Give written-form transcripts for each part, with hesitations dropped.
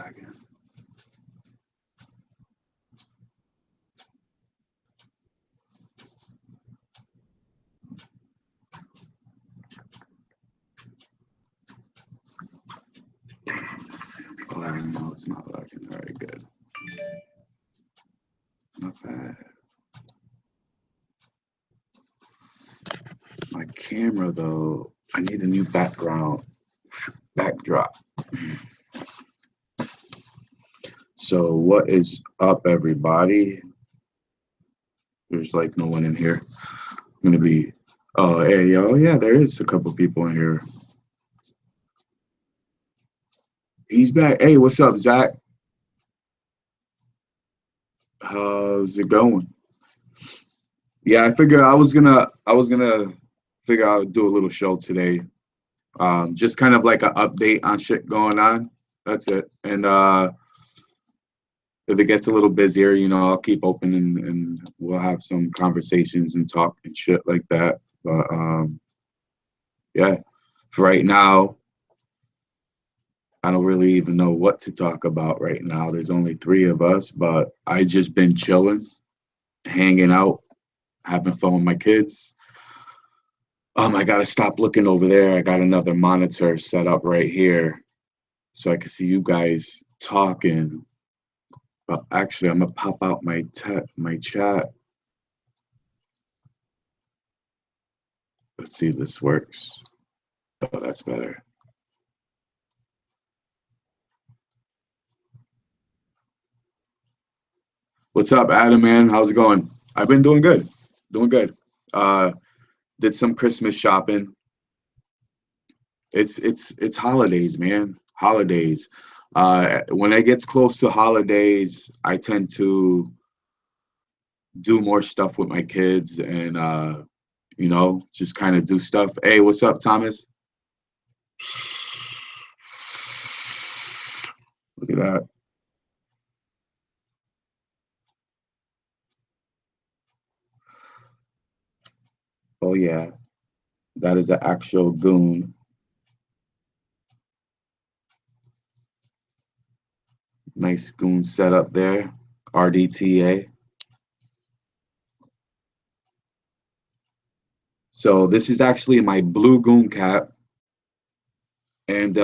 lagging. Oh, no, it's not lagging. All right, good. Not bad. My camera, though, I need a new backdrop. So what is up, everybody? There's like no one in here. I'm gonna be, oh, hey, yo, yeah, there is a couple people in here. He's back. Hey, what's up, Zach? How's it going? Yeah, I figure I was gonna figure I would do a little show today. Just kind of like an update on shit going on. That's it. And if it gets a little busier, you know, I'll keep open and we'll have some conversations and talk and shit like that. But yeah, for right now, I don't really even know what to talk about right now. There's only 3 of us, but I just been chilling, hanging out, having fun with my kids. I gotta stop looking over there. I got another monitor set up right here so I can see you guys talking. But actually, I'm gonna pop out my chat. Let's see if this works. Oh, that's better. What's up, Adam, man? How's it going? I've been doing good. Doing good. Did some Christmas shopping. It's holidays, man. Holidays. When it gets close to holidays, I tend to do more stuff with my kids and you know, just kind of do stuff. Hey, what's up, Thomas? Look at that. Oh yeah, that is an actual goon. Nice goon setup there. RDTA. So this is actually my blue goon cap. And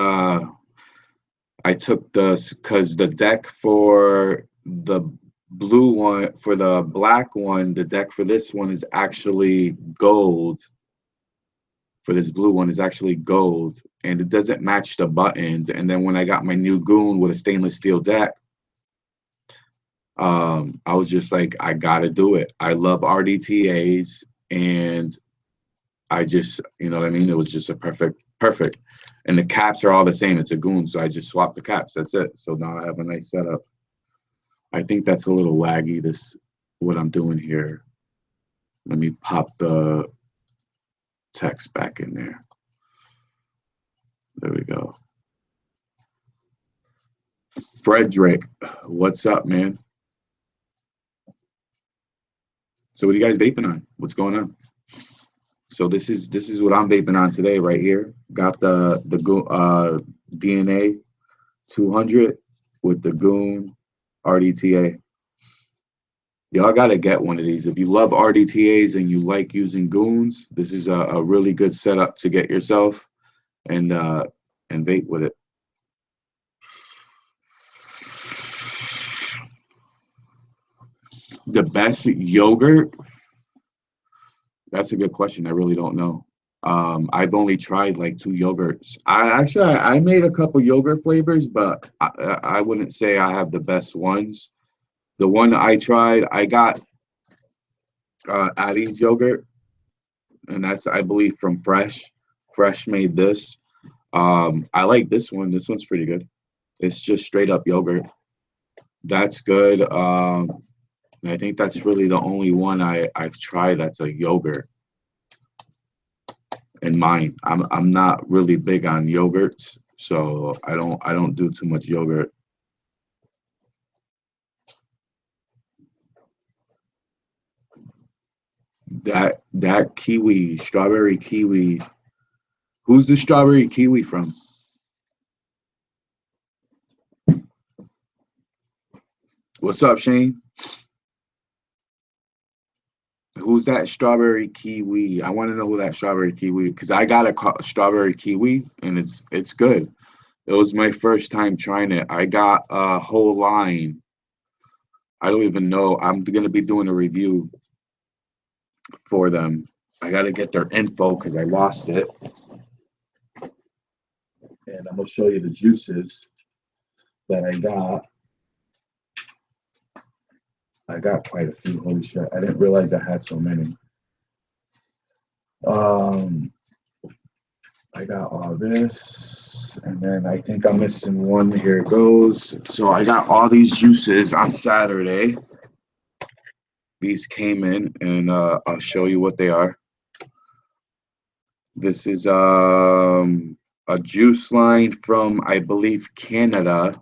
I took this because the deck for the blue one, for the black one, the deck for this one is actually gold. For this blue one is actually gold, and it doesn't match the buttons. And then when I got my new goon with a stainless steel deck, I was just like, I gotta do it. I love RDTAs, and I just, you know what I mean? It was just a perfect. And the caps are all the same. It's a goon, so I just swapped the caps. That's it. So now I have a nice setup. I think that's a little laggy, what I'm doing here. Let me pop the text back in there. There we go. Frederick, what's up, man? So what are you guys vaping on? What's going on? So this is what I'm vaping on today right here. Got the DNA 200 with the Goon RDTA. Y'all gotta get one of these. If you love RDTAs and you like using Goons, this is a really good setup to get yourself and vape with it. The best yogurt? That's a good question. I really don't know. I've only tried like 2 yogurts. I made a couple yogurt flavors, but I wouldn't say I have the best ones. The one I tried, I got Addie's yogurt, and that's, I believe, from Fresh. Fresh made this. I like this one. This one's pretty good. It's just straight up yogurt. That's good. And I think that's really the only one I've tried that's a yogurt. In mine, I'm not really big on yogurts, so I don't do too much yogurt. That kiwi, strawberry kiwi. Who's the strawberry kiwi from? What's up, Shane? Who's that strawberry kiwi? I want to know who that strawberry kiwi, because I got a strawberry kiwi and it's good. It was my first time trying it. I got a whole line. I don't even know. I'm gonna be doing a review for them. I gotta get their info because I lost it. And I'm gonna show you the juices that I got. I got quite a few. Holy shit. I didn't realize I had so many. Um, I got all this, and then I think I'm missing one. Here it goes. So I got all these juices on Saturday. These came in, and I'll show you what they are. This is a juice line from, I believe, Canada.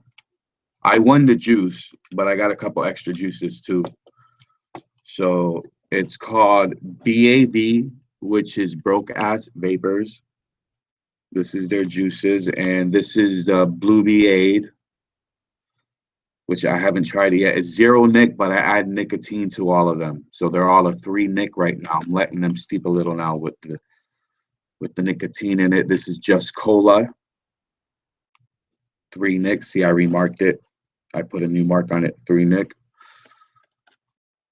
I won the juice, but I got a couple extra juices too. So it's called BAV, which is Broke Ass Vapors. This is their juices, and this is the Blue Aid, which I haven't tried it yet. It's zero nic, but I add nicotine to all of them, so they're all a 3 nic right now. I'm letting them steep a little now with the nicotine in it. This is just cola, 3 nic. See, I remarked it. I put a new mark on it, 3 nic.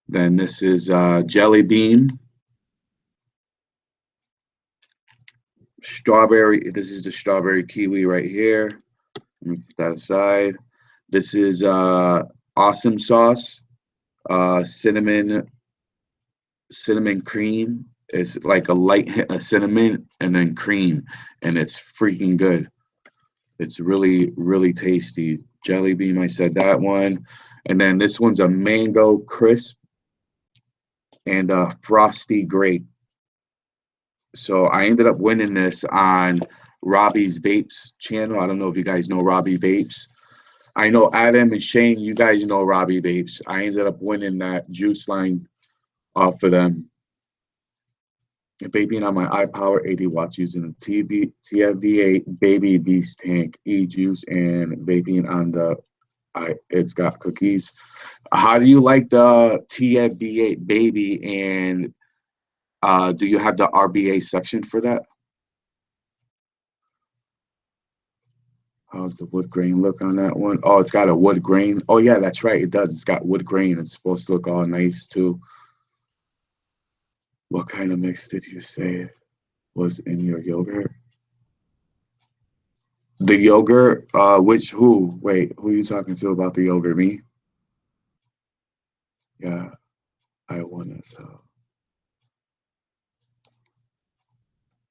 Then this is Jelly Bean, strawberry. This is the strawberry kiwi right here. Let me put that aside. This is awesome sauce, cinnamon cream. It's like a light hit of cinnamon and then cream, and it's freaking good. It's really, really tasty. Jelly bean, I said that one. And then this one's a mango crisp and a frosty grape. So I ended up winning this on Robbie's Vapes channel. I don't know if you guys know Robbie Vapes. I know Adam and Shane, you guys know Robbie Vapes. I ended up winning that juice line off of them. Vaping on my iPower 80 watts using a TFV8 Baby Beast tank, e-juice, and vaping on the it's got cookies. How do you like the TFV8 Baby, and do you have the RBA section for that? How's the wood grain look on that one? Oh, it's got a wood grain. Oh yeah, that's right. It does. It's got wood grain. It's supposed to look all nice too. What kind of mix did you say was in your yogurt? The yogurt? Who? Wait, who are you talking to about the yogurt? Me? Yeah, I won it. So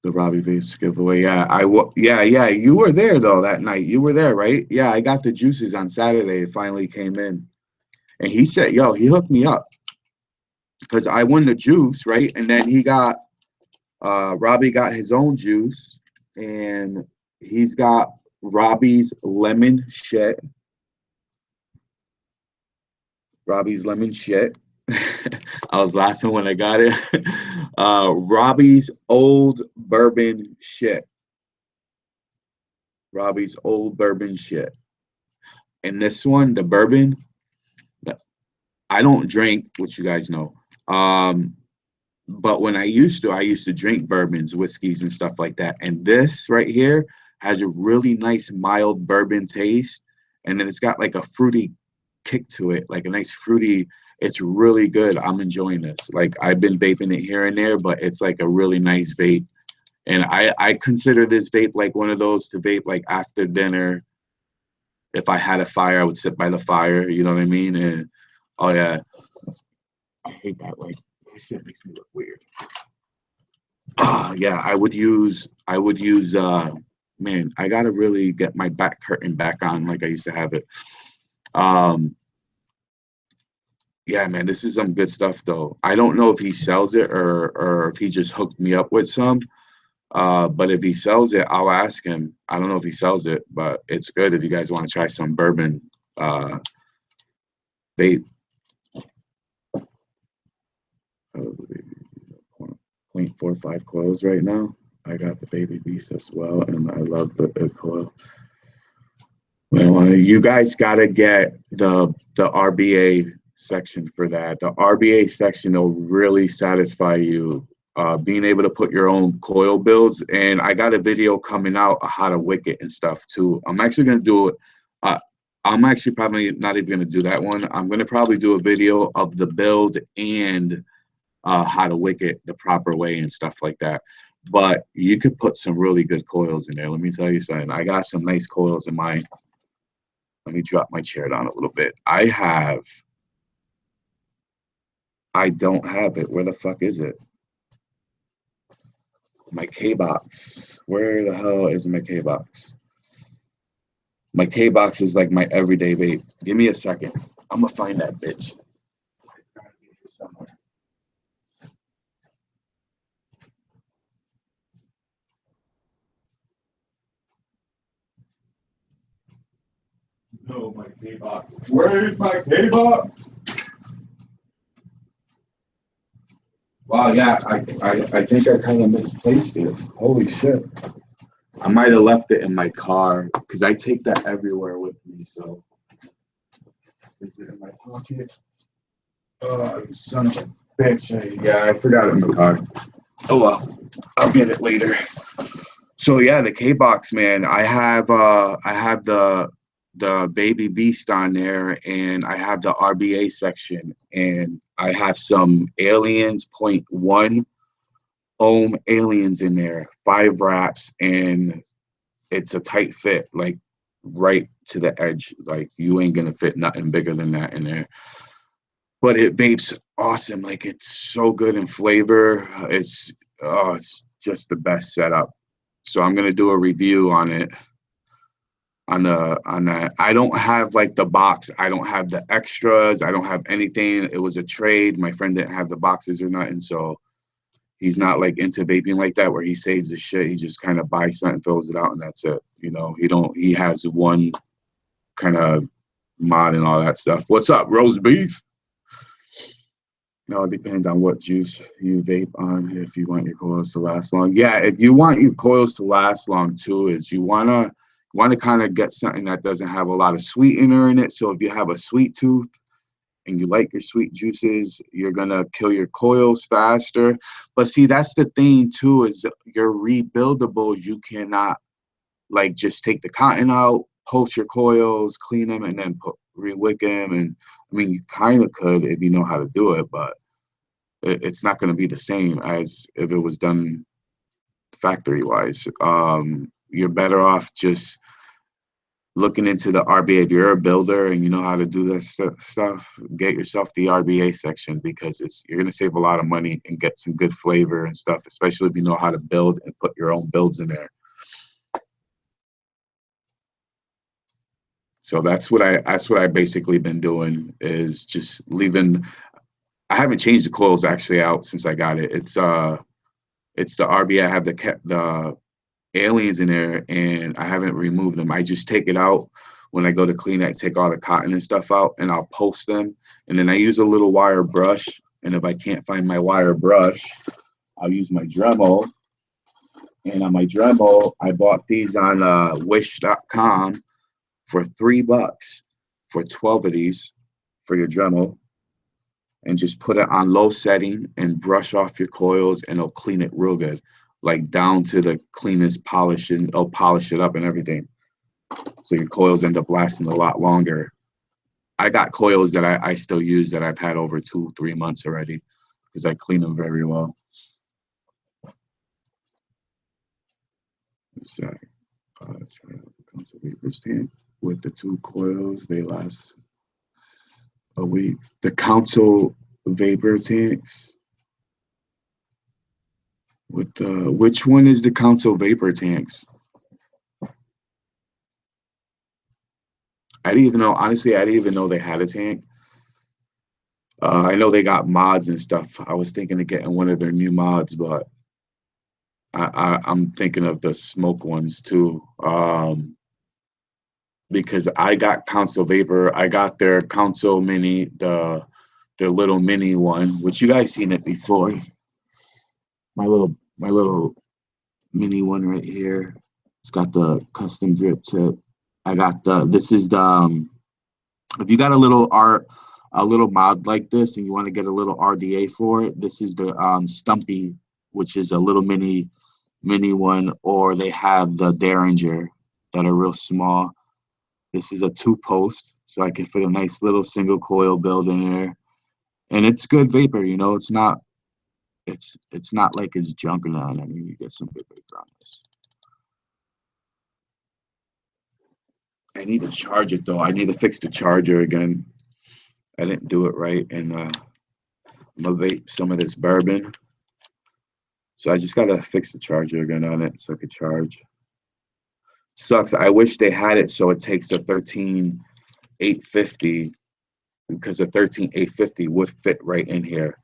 the Robbie Vapes giveaway. Yeah. You were there though that night. You were there, right? Yeah, I got the juices on Saturday. It finally came in, and he said, "Yo," he hooked me up because I won the juice, right? And then Robbie got his own juice, and he's got Robbie's lemon shit. Robbie's lemon shit. I was laughing when I got it. Robbie's old bourbon shit. Robbie's old bourbon shit. And this one, the bourbon, I don't drink, which you guys know. But when I used to drink bourbons, whiskeys, and stuff like that. And this right here has a really nice mild bourbon taste. And then it's got like a fruity kick to it, like a nice fruity. It's really good. I'm enjoying this. Like I've been vaping it here and there, but it's like a really nice vape. And I consider this vape like one of those to vape like after dinner. If I had a fire, I would sit by the fire. You know what I mean? And oh yeah, I hate that. Like this shit makes me look weird. Yeah, I would use man, I gotta really get my back curtain back on like I used to have it. Um yeah, man, this is some good stuff though. I don't know if he sells it or if he just hooked me up with some. But if he sells it, I'll ask him. I don't know if he sells it, but it's good if you guys want to try some bourbon vape. 0.45 coils right now. I got the Baby Beast as well, and I love the coil. Well, you guys got to get the RBA section for that. The RBA section will really satisfy you. Being able to put your own coil builds, and I got a video coming out of how to wick it and stuff too. I'm actually gonna do it. Uh, I'm actually probably not even gonna do that one. I'm gonna probably do a video of the build and how to wick it the proper way and stuff like that. But you could put some really good coils in there. Let me tell you something. I got some nice coils in mine. Let me drop my chair down a little bit. I don't have it. Where the fuck is it? My K box. Where the hell is my K box? My K box is like my everyday vape. Give me a second. I'm gonna find that bitch. It's gotta be here somewhere. No, my K box. Where's my K box? Wow, yeah, I think I kind of misplaced it. Holy shit. I might have left it in my car because I take that everywhere with me. So, is it in my pocket? Oh, you son of a bitch. Yeah, I forgot it in the car. Oh well, I'll get it later. So yeah, the K box, man. I have the baby beast on there, and I have the RBA section, and I have some aliens .1 ohm aliens in there, 5 wraps, and it's a tight fit, like right to the edge. Like you ain't gonna fit nothing bigger than that in there. But it vapes awesome. Like it's so good in flavor. It's just the best setup. So I'm gonna do a review on it on that. I don't have like the box. I don't have the extras. I don't have anything. It was a trade. My friend didn't have the boxes or nothing, so he's not like into vaping like that where he saves the shit. He just kind of buys something, throws it out, and that's it. You know, he has one kind of mod and all that stuff. What's up, roast beef? No, it depends on what juice you vape on if you want your coils to last long. Yeah, if you want your coils to last long too, is you wanna kind of get something that doesn't have a lot of sweetener in it. So if you have a sweet tooth and you like your sweet juices, you're gonna kill your coils faster. But see, that's the thing too, is your rebuildables, you cannot like just take the cotton out, post your coils, clean them, and then re-wick them. And I mean, you kind of could if you know how to do it, but it's not going to be the same as if it was done factory wise. You're better off just looking into the RBA. If you're a builder and you know how to do this stuff, get yourself the RBA section because you're going to save a lot of money and get some good flavor and stuff, especially if you know how to build and put your own builds in there. So that's what I basically been doing is just leaving. I haven't changed the coils actually out since I got it. It's the RBA. I have the aliens in there, and I haven't removed them. I just take it out when I go to clean it. I take all the cotton and stuff out, and I'll post them. And then I use a little wire brush. And if I can't find my wire brush, I'll use my Dremel. And on my Dremel, I bought these on Wish.com for $3 for 12 of these for your Dremel. And just put it on low setting and brush off your coils, and it'll clean it real good, like down to the cleanest polish, and it'll polish it up and everything. So your coils end up lasting a lot longer. I got coils that I still use that I've had over 2-3 months already because I clean them very well. So, try out the Council Vapor Stand with the 2 coils. They last a week. The Council Vapor tanks. With which one is the Council Vapor tanks? I didn't even know. Honestly, I didn't even know they had a tank. I know they got mods and stuff. I was thinking of getting one of their new mods, but I'm thinking of the smoke ones too. Because I got Council Vapor. I got their Council Mini, their little mini one, which you guys seen it before. My little mini one right here. It's got the custom drip tip. I got the, this is the, if you got a little mod like this and you want to get a little RDA for it, this is the Stumpy, which is a little mini one, or they have the Derringer that are real small. This is a 2-post, so I can fit a nice little single coil build in there. And it's good vapor, you know, it's not like it's junk or nothing. I mean, you get some good vapor on this. I need to charge it though. I need to fix the charger again. I didn't do it right, and I'm gonna vape some of this bourbon. So I just gotta fix the charger again on it so I could charge. Sucks. I wish they had it so it takes a 13850, because a 13850 would fit right in here.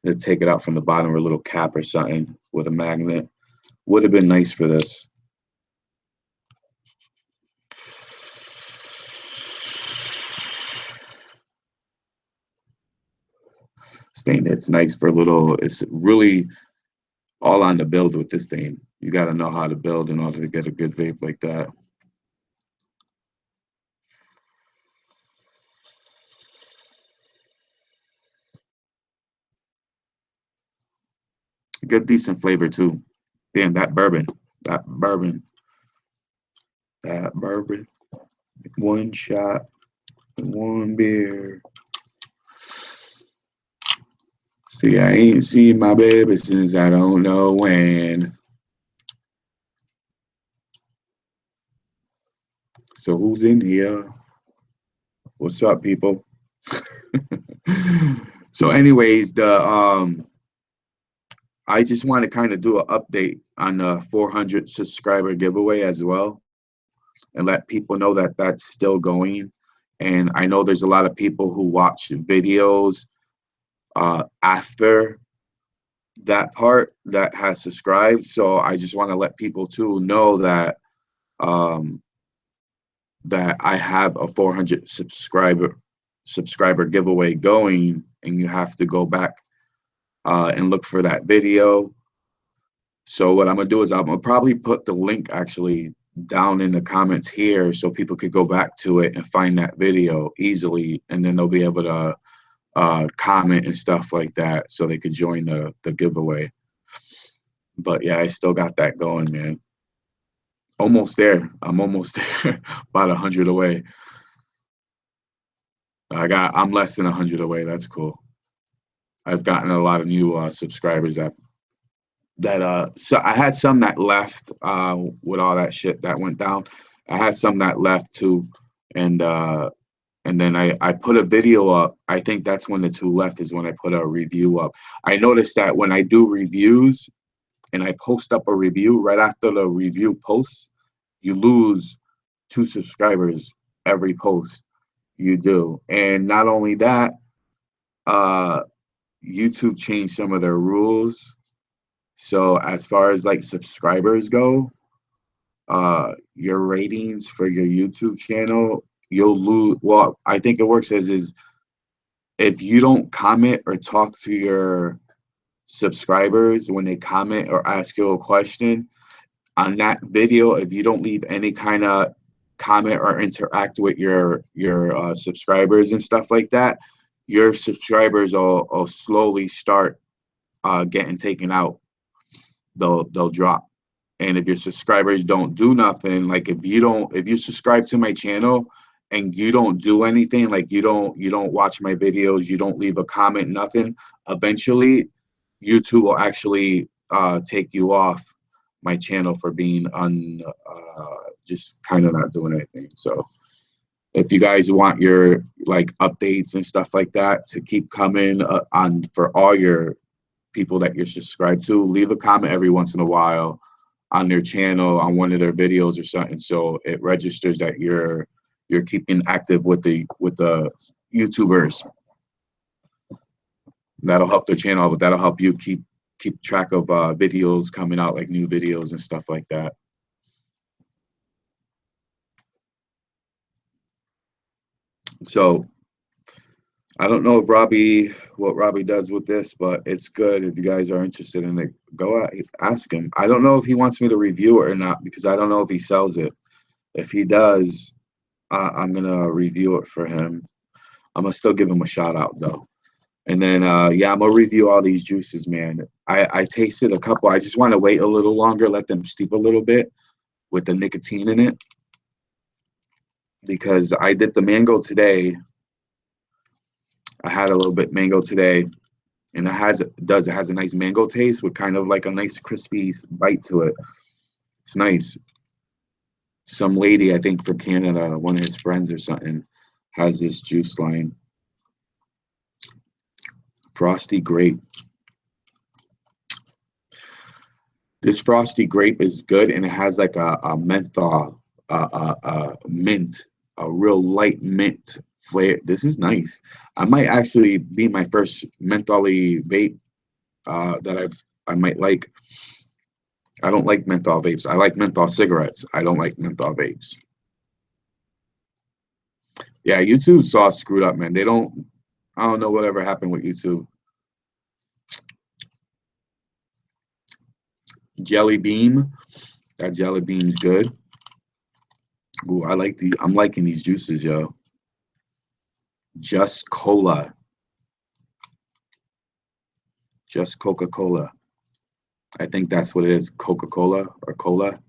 To take it out from the bottom, or a little cap or something with a magnet. Would have been nice for this. Stain, it's nice for a little, it's really all on the build with this thing. You got to know how to build in order to get a good vape like that. Good, decent flavor too. Damn, that bourbon, that bourbon, that bourbon. One shot, one beer. See, I ain't seen my baby since I don't know when. So who's in here? What's up, people? So anyways, I just want to kind of do an update on the 400 subscriber giveaway as well, and let people know that that's still going. And I know there's a lot of people who watch videos after that part that has subscribed. So I just want to let people too know that um, that I have a 400 subscriber giveaway going, and you have to go back and look for that video. So what I'm gonna do is I'm gonna probably put the link actually down in the comments here, so people could go back to it and find that video easily, and then they'll be able to comment and stuff like that, so they could join the giveaway. But yeah, I still got that going, man. Almost there. I'm almost there. About 100 away. I'm less than 100 away. That's cool. I've gotten a lot of new subscribers so I had some that left with all that shit that went down. I had some that left too, and then I put a video up. I think that's when the two left, is when I put a review up. I noticed that when I do reviews and I post up a review, right after the review posts, you lose 2 subscribers every post you do. And not only that, uh, YouTube changed some of their rules. So as far as like subscribers go, your ratings for your YouTube channel, you'll lose. Well, I think it works as is, if you don't comment or talk to your subscribers when they comment or ask you a question on that video, if you don't leave any kind of comment or interact with your subscribers and stuff like that, your subscribers will slowly start getting taken out. They'll drop. And if your subscribers don't do nothing, like if you subscribe to my channel and you don't do anything, like you don't watch my videos, you don't leave a comment, nothing, eventually YouTube will actually take you off my channel for being just kind of not doing anything. So if you guys want your like updates and stuff like that to keep coming on for all your people that you're subscribed to, leave a comment every once in a while on their channel, on one of their videos or something, so it registers that you're keeping active with the YouTubers. That'll help their channel, but that'll help you keep track of videos coming out, like new videos and stuff like that. So I don't know if what Robbie does with this, but it's good. If you guys are interested in it, go out, ask him. I don't know if he wants me to review it or not, because I don't know if he sells it. If he does, I'm gonna review it for him. I'm gonna still give him a shout out though. And then yeah, I'm gonna review all these juices, man. I tasted a couple. I just want to wait a little longer, let them steep a little bit with the nicotine in it, because I did the mango today. I had a little bit mango today, and it has a nice mango taste with kind of like a nice crispy bite to it. It's nice. Some lady, I think, from Canada, one of his friends or something, has this juice line. Frosty grape. This frosty grape is good, and it has like a menthol, mint, a real light mint flavor. This is nice. I might actually be my first mentholy vape that I might like. I don't like menthol vapes. I like menthol cigarettes. I don't like menthol vapes. Yeah, YouTube's all screwed up, man. They don't. I don't know whatever happened with YouTube. Jelly Beam. That Jelly Beam's good. Ooh, I'm liking these juices, yo. Just Cola. Just Coca-Cola. I think that's what it is. Coca-Cola or Cola.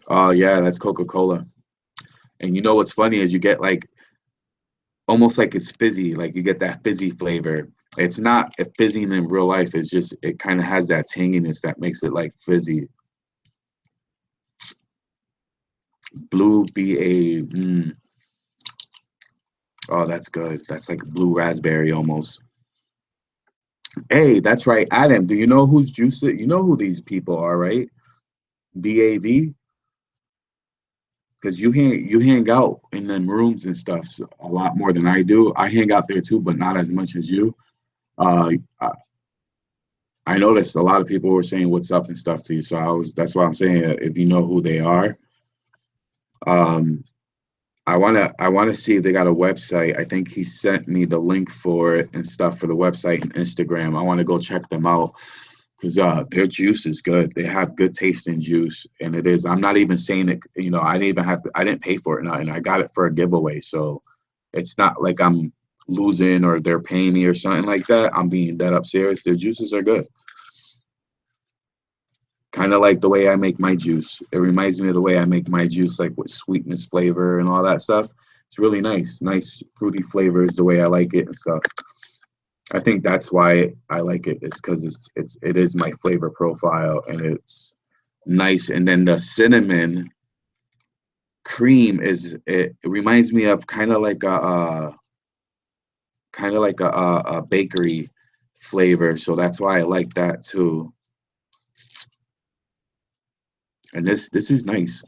Oh yeah, that's Coca-Cola. And you know what's funny is you get like almost like it's fizzy, like you get that fizzy flavor. It's not a fizzing in real life. It's just it kind of has that tanginess that makes it like fizzy. Blue BA. Oh, that's good. That's like blue raspberry almost. Hey, that's right, Adam. Do you know whose juice it? You know who these people are, right? BAV. Because you hang out in them rooms and stuff a lot more than I do. I hang out there too, but not as much as you. Uh, I, I noticed a lot of people were saying what's up and stuff to you. So that's why I'm saying if you know who they are. Um, I wanna see if they got a website. I think he sent me the link for it and stuff for the website and Instagram. I want to go check them out because their juice is good. They have good tasting juice, and it is. I'm not even saying it. You know, I didn't even have. I didn't pay for it, and I got it for a giveaway. So it's not like I'm losing or they're paying me or something like that. I'm being dead up serious. Their juices are good. Kind of like the way I make my juice. It reminds me of the way I make my juice, like with sweetness, flavor, and all that stuff. It's really nice. Nice fruity flavors, the way I like it and stuff. I think that's why I like it. It's because it is my flavor profile and it's nice. And then the cinnamon cream it reminds me of kind of like a bakery flavor. So that's why I like that too. And this is nice.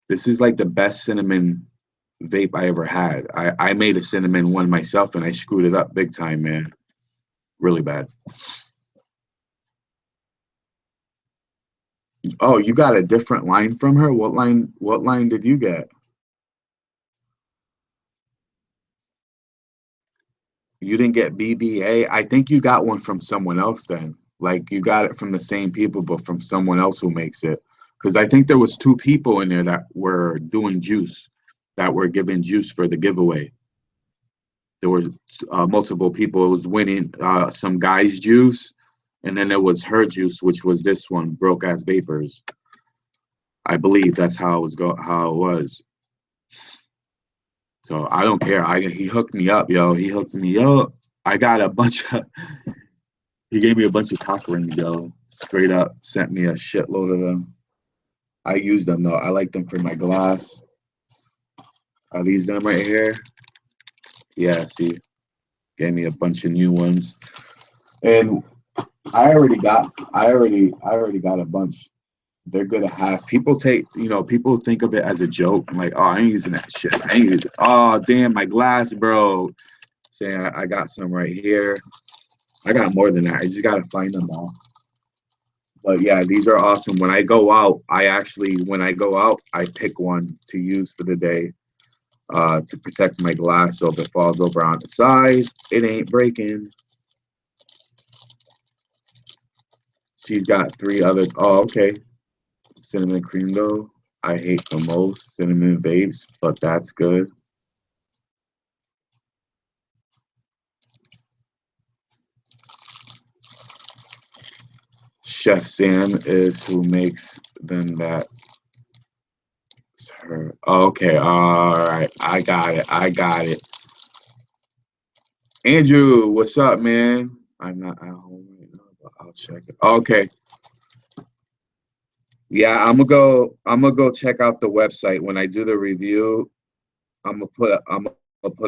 This is like the best cinnamon vape I ever had. I made a cinnamon one myself and I screwed it up big time, man. Really bad. Oh, you got a different line from her? What line did you get? You didn't get BBA? I think you got one from someone else then. Like you got it from the same people but from someone else who makes it. Cuz I think there was two people in there that were doing juice that were giving juice for the giveaway. There were multiple people. It was winning some guy's juice, and then there was her juice, which was this one, broke ass vapors. I believe that's how it was. So I don't care. He hooked me up, yo. He hooked me up. I got a bunch of. He gave me a bunch of cock rings, yo. Straight up, sent me a shitload of them. I use them though. I like them for my glass. Are these them right here? Yeah. See, gave me a bunch of new ones, and I already got a bunch. They're good to have. People think of it as a joke. I'm like, oh, I ain't using that shit. I ain't using. Oh, damn, my glass, bro. Saying I got some right here. I got more than that. I just gotta find them all. But yeah, these are awesome. When I go out, I pick one to use for the day to protect my glass. So if it falls over on the side, it ain't breaking. She's got three other. Oh, okay. Cinnamon cream though. I hate the most, cinnamon vapes, but that's good. Chef Sam is who makes them. That's her. Okay, all right. I got it. I got it. Andrew, what's up, man? I'm not at home right now, but I'll check it. Okay. Yeah, I'm gonna go check out the website when I do the review. I'm gonna put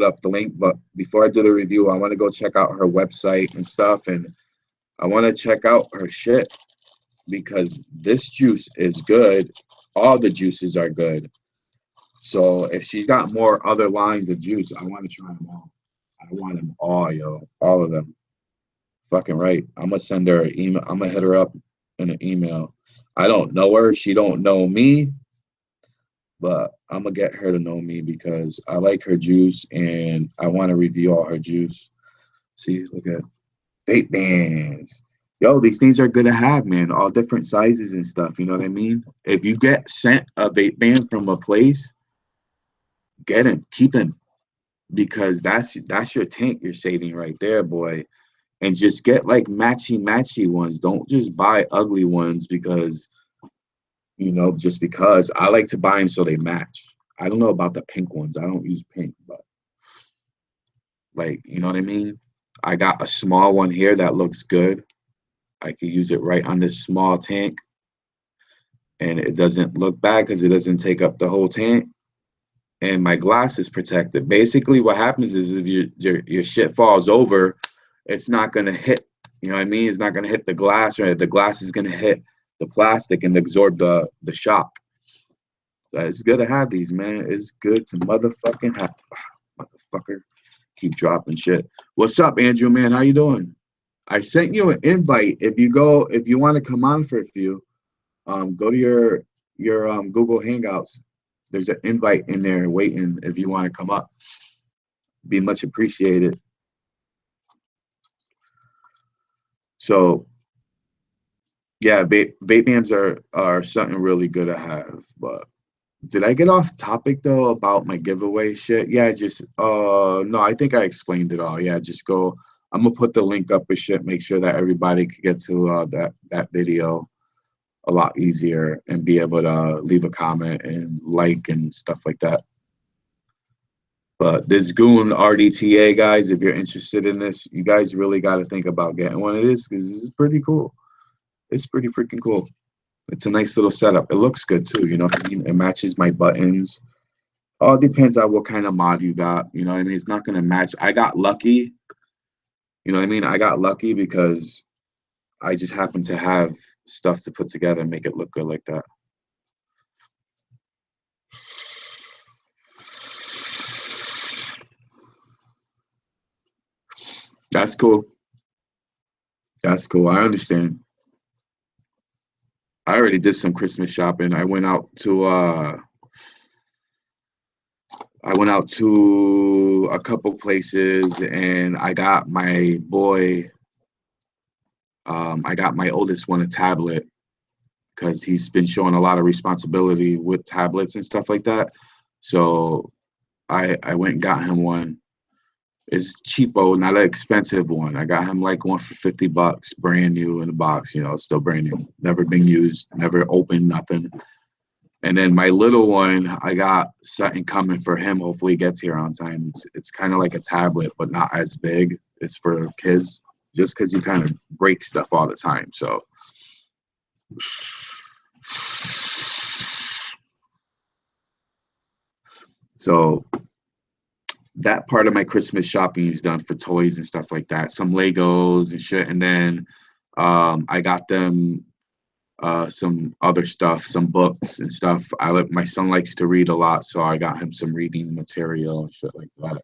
up the link, but before I do the review, I want to go check out her website and stuff, and I want to check out her shit because this juice is good. All the juices are good. So if she's got more other lines of juice, I want to try them all. I want them all, yo, all of them. Fucking right. I'm gonna send her an email. I'm gonna hit her up in an email. I don't know her. She don't know me, but I'm gonna get her to know me because I like her juice and I want to review all her juice. See, look at vape bands. Yo, these things are good to have, man. All different sizes and stuff. You know what I mean? If you get sent a vape band from a place, get him, keep him, because that's your tank you're saving right there, boy. And just get like matchy ones. Don't just buy ugly ones because just because I like to buy them so they match. I don't know about the pink ones. I don't use pink, but like, you know what I mean? I got a small one here that looks good. I could use it right on this small tank and it doesn't look bad because it doesn't take up the whole tank. And my glass is protected. Basically, what happens is if your shit falls over, it's not gonna hit. You know what I mean? It's not gonna hit the glass, or the glass is gonna hit the plastic and absorb the shock. So it's good to have these, man. It's good to motherfucking have. Motherfucker, keep dropping shit. What's up, Andrew? Man, how you doing? I sent you an invite. If you want to come on for a few, go to your Google Hangouts. There's an invite in there waiting if you want to come up. Be much appreciated. So yeah, vape bans are something really good to have. But did I get off topic though about my giveaway shit? Yeah, just no, I think I explained it all. Yeah, just go. I'm gonna put the link up and shit. Make sure that everybody can get to that video a lot easier and be able to leave a comment and like and stuff like that. But this Goon RDTA, guys, if you're interested in this, you guys really got to think about getting one of this because this is pretty cool. It's pretty freaking cool. It's a nice little setup. It looks good too, you know what I mean? It matches my buttons. All depends on what kind of mod you got. You know what I mean? It's not going to match. I got lucky. You know what I mean? I got lucky because I just happen to have stuff to put together and make it look good like that. That's cool. That's cool. I understand. I already did some Christmas shopping. I went out to a couple places and I got my boy I got my oldest one a tablet because he's been showing a lot of responsibility with tablets and stuff like that. So I went and got him one. It's cheapo, not an expensive one. I got him like one for $50, brand new in the box, still brand new. Never been used, never opened, nothing. And then my little one, I got something coming for him. Hopefully, he gets here on time. It's kind of like a tablet, but not as big. It's for kids, just because you kind of break stuff all the time. So that part of my Christmas shopping is done for toys and stuff like that. Some Legos and shit, and then I got them some other stuff, some books and stuff. My son likes to read a lot, so I got him some reading material and shit like that.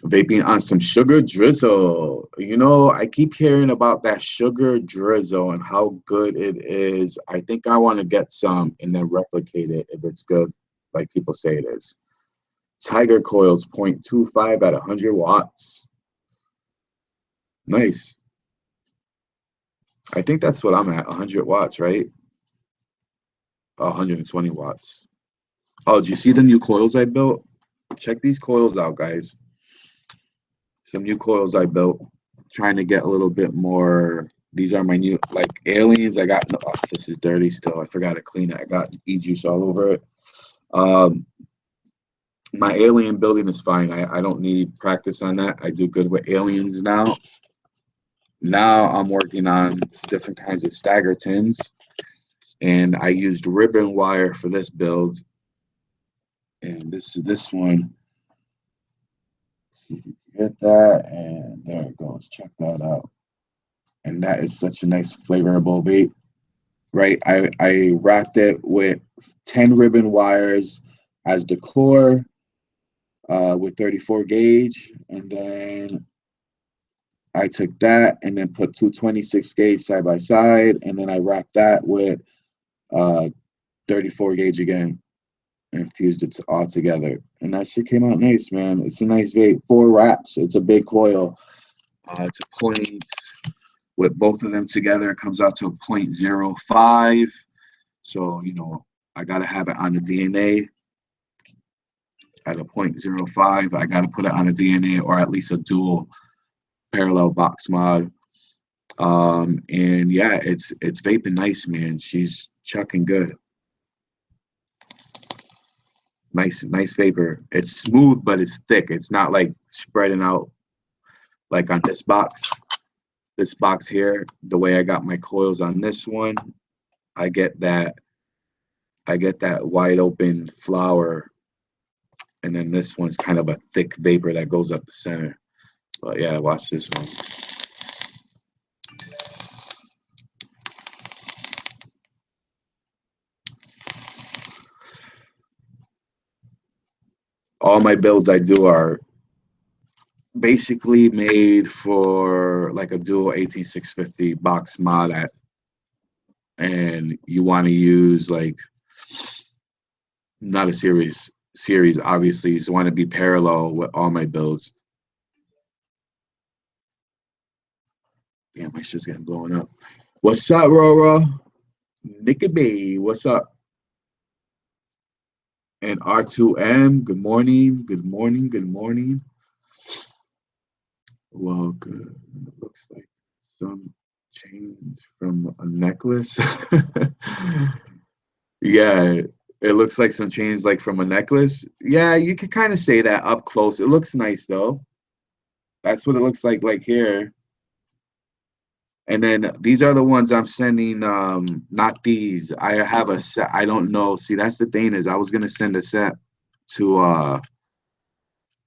Vaping on some sugar drizzle. I keep hearing about that sugar drizzle and how good it is. I think I want to get some and then replicate it if it's good, like people say it is. Tiger coils 0.25 at 100 watts. Nice. I think that's what I'm at, 100 watts, right? 120 watts. Oh, did you see the new coils I built? Check these coils out, guys. Some new coils I built. Trying to get a little bit more. These are my new, like, aliens. I got, oh, this is dirty still. I forgot to clean it. I got e-juice all over it. My alien building is fine. I don't need practice on that. I do good with aliens now. Now I'm working on different kinds of stagger tins. And I used ribbon wire for this build. And this one. See if you can get that. And there it goes. Check that out. And that is such a nice flavorable vape. Right, I wrapped it with 10 ribbon wires as the core with 34 gauge, and then I took that and then put 226 gauge side by side, and then I wrapped that with 34 gauge again and fused it all together, and that shit came out nice, man. It's a nice vape. 4 wraps. It's a big coil. It's a point. With both of them together, it comes out to a 0.05. So, you know, I got to have it on the DNA at a 0.05. I got to put it on a DNA or at least a dual parallel box mod. And yeah, it's vaping nice, man. She's chucking good. Nice vapor. It's smooth, but it's thick. It's not like spreading out like on this box. This box here, the way I got my coils on this one, I get that wide open flower, and then this one's kind of a thick vapor that goes up the center. But yeah, watch this one. All my builds I do are basically made for like a dual 18650 box mod at, and you want to use like not a series obviously, you just want to be parallel with all my builds. Yeah, my shit's getting blown up. What's up, Rora? Nicky B, what's up? And R2M, good morning, good morning, good morning. Well, good. It looks like some change from a necklace. Yeah, it looks like some change like from a necklace. Yeah, you could kind of say that up close. It looks nice though. That's what it looks like here. And then these are the ones I'm sending, not these. I have a set. I don't know. See, that's the thing is I was gonna send a set to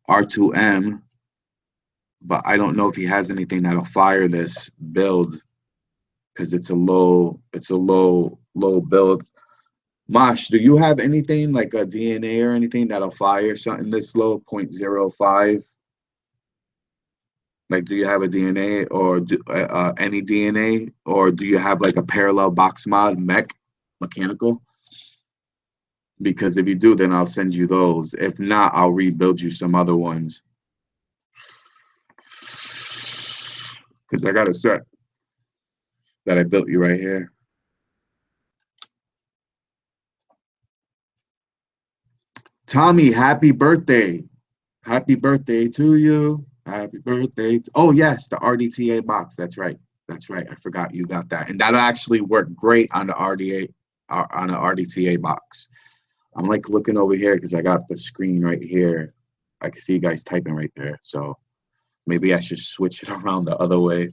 R2M, but I don't know if he has anything that'll fire this build because it's a low build. Mosh, do you have anything like a DNA or anything that'll fire something this low, 0.05? Like, do you have a DNA or any DNA, or do you have like a parallel box mod mechanical? Because if you do, then I'll send you those. If not, I'll rebuild you some other ones. Because I got a set that I built you right here. Tommy, happy birthday. Happy birthday to you. Happy birthday. Oh, yes, the RDTA box. That's right. That's right. I forgot you got that. And that'll actually work great on the RDTA box. I'm like looking over here because I got the screen right here. I can see you guys typing right there. So maybe I should switch it around the other way.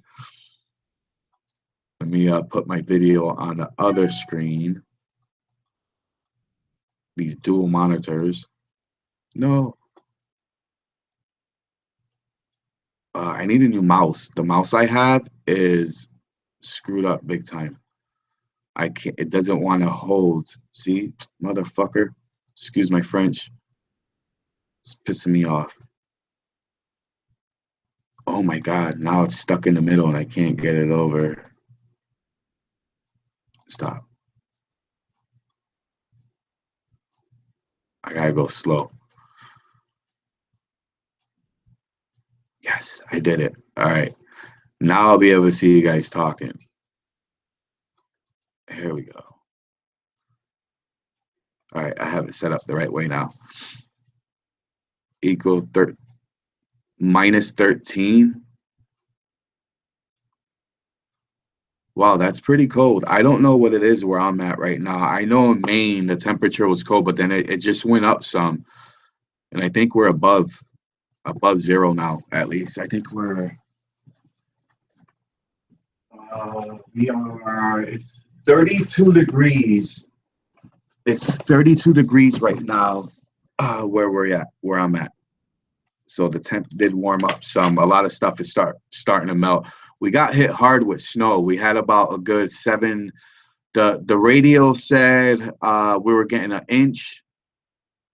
Let me put my video on the other screen. These dual monitors. No. I need a new mouse. The mouse I have is screwed up big time. I can't, it doesn't want to hold. See, motherfucker. Excuse my French. It's pissing me off. Oh my God, now it's stuck in the middle and I can't get it over. Stop. I gotta go slow. Yes, I did it. All right. Now I'll be able to see you guys talking. Here we go. All right, I have it set up the right way now. Equal minus 13. Wow, that's pretty cold. I don't know what it is where I'm at right now. I know in Maine the temperature was cold, but then it just went up some. And I think we're above zero now, at least. I think we are, it's 32 degrees. It's 32 degrees right now, where I'm at. So the temp did warm up some. A lot of stuff is starting to melt. We got hit hard with snow. We had about a good 7. The radio said we were getting an inch.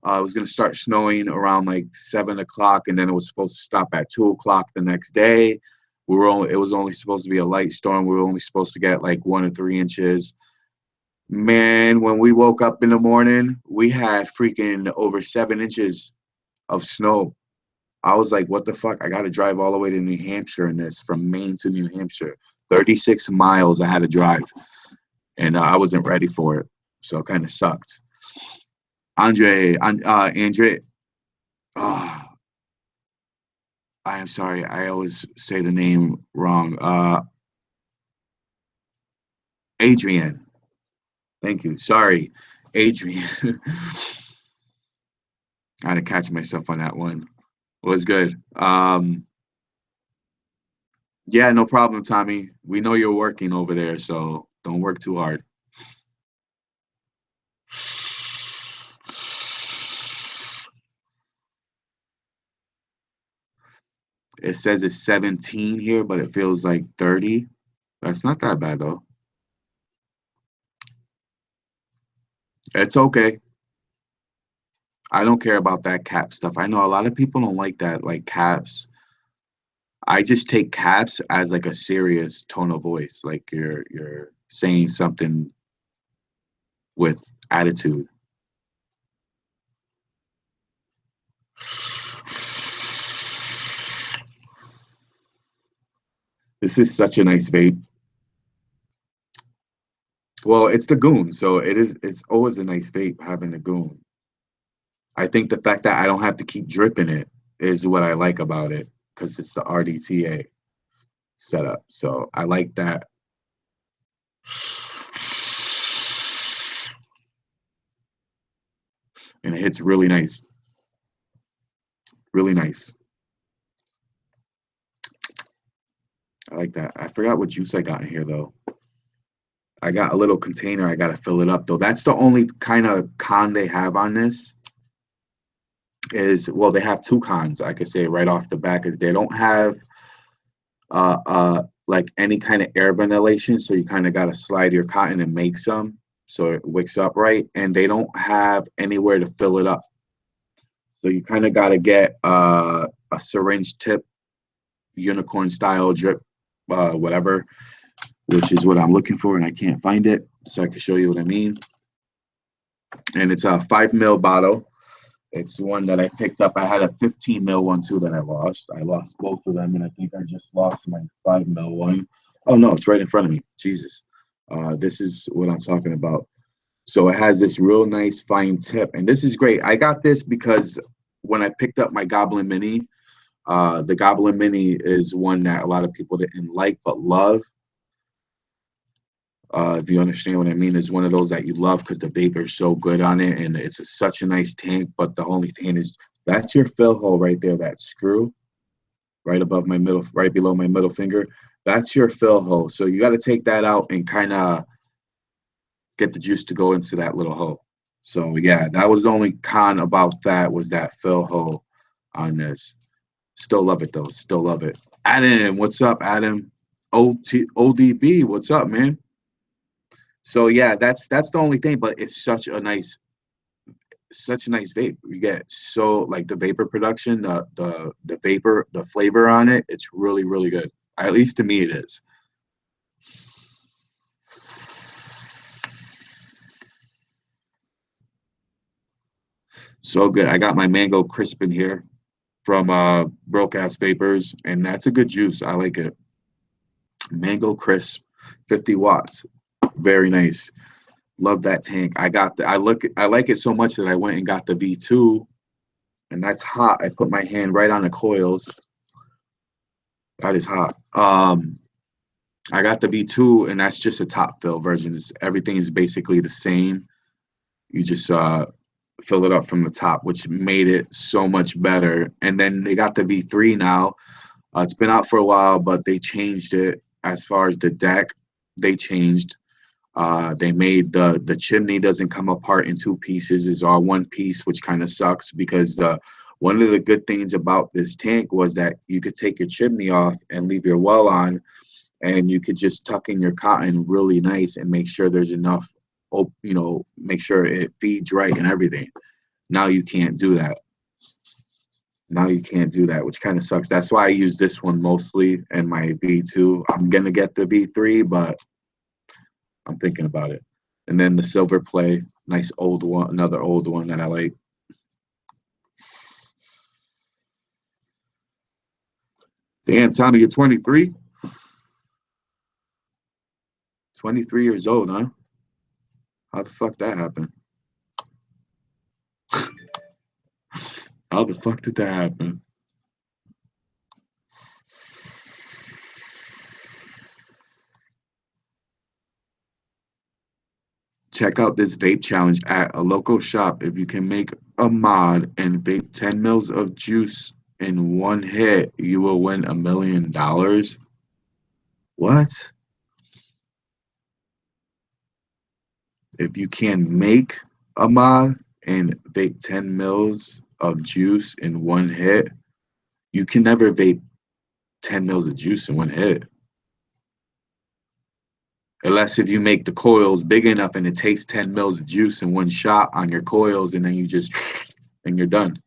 It was gonna start snowing around like 7 o'clock, and then it was supposed to stop at 2 o'clock the next day. It was only supposed to be a light storm. We were only supposed to get like 1 to 3 inches. Man, when we woke up in the morning, we had freaking over 7 inches of snow. I was like, what the fuck? I got to drive all the way to New Hampshire in this, from Maine to New Hampshire. 36 miles I had to drive, and I wasn't ready for it. So it kind of sucked. Andre, oh, I am sorry. I always say the name wrong. Adrian. Thank you. Sorry, Adrian. I had to catch myself on that one. Was good. Yeah, no problem, Tommy. We know you're working over there, so don't work too hard. It says it's 17 here, but it feels like 30. That's not that bad though. It's okay. I don't care about that cap stuff. I know a lot of people don't like that, like caps. I just take caps as like a serious tone of voice, like you're saying something with attitude. This is such a nice vape. Well, it's the goon, so it's always a nice vape having the goon. I think the fact that I don't have to keep dripping it is what I like about it, because it's the RDTA setup. So I like that. And it hits really nice. Really nice. I like that. I forgot what juice I got in here though. I got a little container. I gotta fill it up though. That's the only kind of con they have on this. Is, well, they have two cons, I could say right off the back, is they don't have like any kind of air ventilation, so you kind of got to slide your cotton and make some so it wicks up right, and they don't have anywhere to fill it up, so you kind of got to get a syringe tip unicorn style drip, whatever, which is what I'm looking for, and I can't find it, so I can show you what I mean. And it's a 5 ml bottle. It's one that I picked up. I had a 15 ml one too that I lost. I lost both of them, and I think I just lost my 5 ml one. Oh no, it's right in front of me. Jesus. This is what I'm talking about. So it has this real nice fine tip, and this is great. I got this because when I picked up my Goblin Mini, the Goblin Mini is one that a lot of people didn't like but love. If you understand what I mean, is one of those that you love because the vapor is so good on it, and it's such a nice tank. But the only thing is, that's your fill hole right there, that screw right above my middle, right below my middle finger. That's your fill hole. So you got to take that out and kind of get the juice to go into that little hole. So yeah, that was the only con about that, was that fill hole on this. Still love it though. Still love it. Adam, what's up, Adam? ODB, what's up, man? So yeah, that's the only thing, but it's such a nice vape. You get so, like, the vapor production, the vapor, the flavor on it, it's really, really good. At least to me it is. So good. I got my mango crisp in here from Broke Ass Vapors, and that's a good juice. I like it. Mango crisp, 50 watts. Very nice. Love that tank. I like it so much that I went and got the V2, and that's hot. I put my hand right on the coils. That is hot. I got the V2, and that's just a top fill version. Everything is basically the same. You just fill it up from the top, which made it so much better. And then they got the V3 now. It's been out for a while, but they changed it as far as the deck. They changed. They made the chimney doesn't come apart in two pieces; it's all one piece, which kind of sucks because one of the good things about this tank was that you could take your chimney off and leave your well on, and you could just tuck in your cotton really nice and make sure there's enough, make sure it feeds right and everything. Now you can't do that. Now you can't do that, which kind of sucks. That's why I use this one mostly and my V2. I'm gonna get the V3, but I'm thinking about it. And then the silver play, nice old one, another old one that I like. Damn, Tommy, you're 23? 23 years old, huh? How the fuck that happened? How the fuck did that happen? Check out this vape challenge at a local shop. If you can make a mod and vape 10 mils of juice in one hit, you will win $1 million. What? If you can make a mod and vape 10 mils of juice in one hit, you can never vape 10 mils of juice in one hit. Unless if you make the coils big enough and it takes 10 mils of juice in one shot on your coils and then you just, and you're done.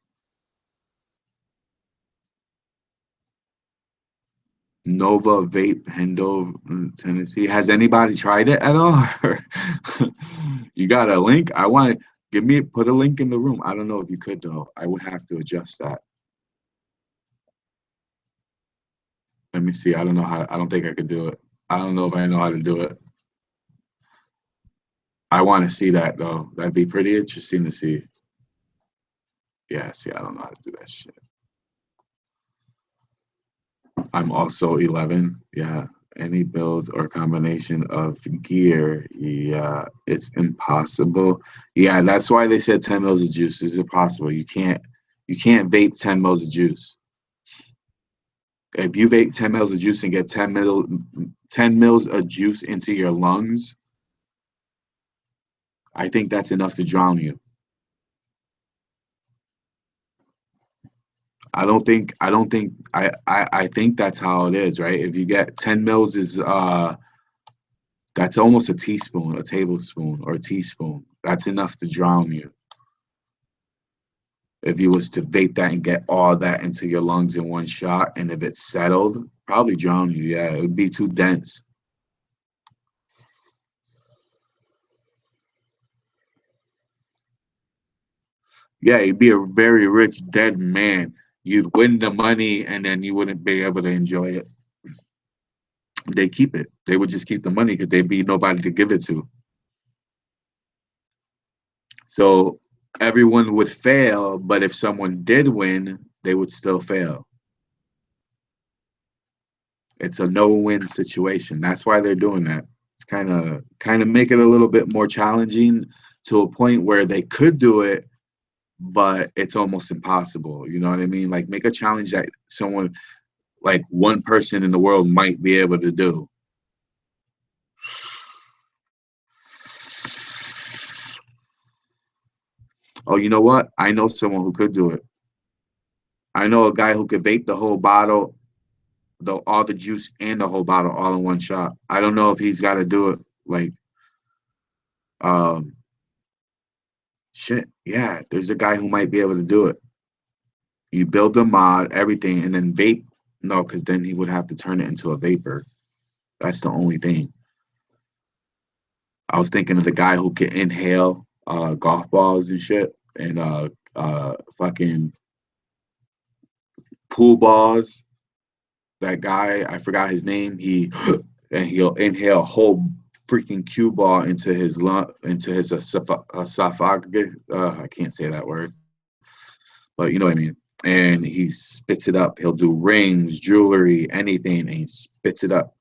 Nova Vape, Hendo, Tennessee. Has anybody tried it at all? You got a link? I want to put a link in the room. I don't know if you could though. I would have to adjust that. Let me see. I don't know how. I don't think I could do it. I don't know if I know how to do it. I want to see that though. That'd be pretty interesting to see. Yeah, see, I don't know how to do that shit. I'm also 11. Yeah. Any build or combination of gear. Yeah, it's impossible. Yeah, that's why they said 10 mils of juice is impossible. You can't vape 10 mils of juice. If you vape 10 mils of juice and get 10 mils of juice into your lungs, I think that's enough to drown you. I think that's how it is, right? If you get 10 mils is that's almost a teaspoon, a tablespoon, or a teaspoon. That's enough to drown you. If you was to vape that and get all that into your lungs in one shot, and if it's settled, probably drown you. Yeah, it would be too dense. Yeah, you'd be a very rich dead man. You'd win the money, and then you wouldn't be able to enjoy it. They keep it. They would just keep the money because there'd be nobody to give it to. So everyone would fail, but if someone did win, they would still fail. It's a no-win situation. That's why they're doing that. It's kind of make it a little bit more challenging to a point where they could do it, but it's almost impossible. You know what I mean? Like make a challenge that someone like one person in the world might be able to do. Oh, you know what? I know someone who could do it. I know a guy who could vape the whole bottle, all the juice and the whole bottle all in one shot. I don't know if he's got to do it like um shit. Yeah, there's a guy who might be able to do it. You build a mod, everything, and then vape. No, because then he would have to turn it into a vapor. That's the only thing. I was thinking of the guy who can inhale golf balls and shit and fucking pool balls. That guy, I forgot his name. He'll inhale a whole freaking cue ball into his lung, into his esophagus. I can't say that word, but you know what I mean. And he spits it up. He'll do rings, jewelry, anything, and he spits it up,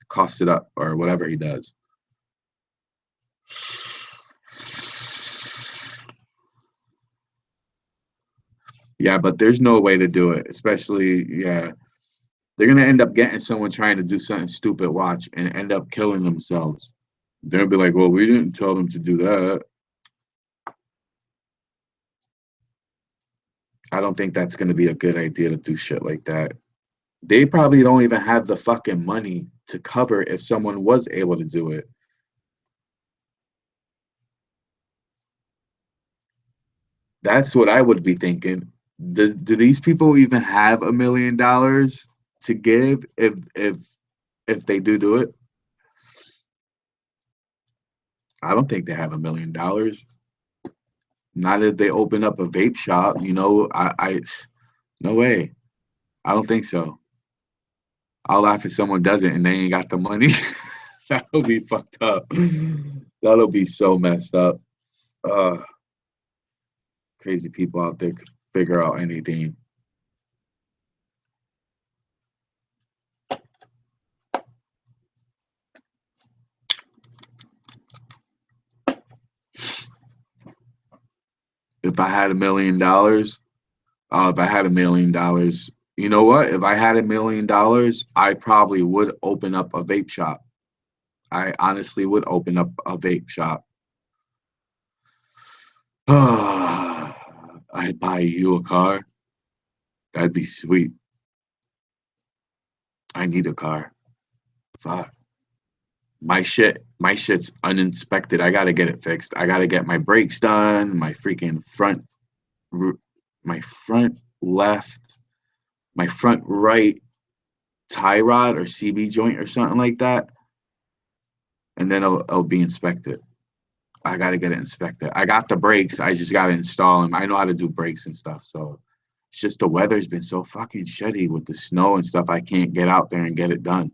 coughs it up, or whatever he does. Yeah, but there's no way to do it, especially, yeah. They're gonna end up getting someone trying to do something stupid, watch, and end up killing themselves. They'll be like, well, we didn't tell them to do that. I don't think that's gonna be a good idea to do shit like that. They probably don't even have the fucking money to cover if someone was able to do it. That's what I would be thinking. Do these people even have $1 million to give if they do it? I don't think they have $1 million. Not if they open up a vape shop, you know. I no way. I don't think so. I'll laugh if someone does it and they ain't got the money. That'll be fucked up. That'll be so messed up. Uh, Crazy people out there could figure out anything. If I had $1 million, if I had $1 million, you know what? If I had $1 million, I probably would open up a vape shop. I honestly would open up a vape shop. I'd buy you a car. That'd be sweet. I need a car. Fuck. My shit's uninspected. I gotta get it fixed. I gotta get my brakes done, my freaking my front left, my front right tie rod or CB joint or something like that, and then it'll be inspected. I gotta get it inspected. I got the brakes. I just gotta install them. I know how to do brakes and stuff. So it's just the weather's been so fucking shitty with the snow and stuff. I can't get out there and get it done.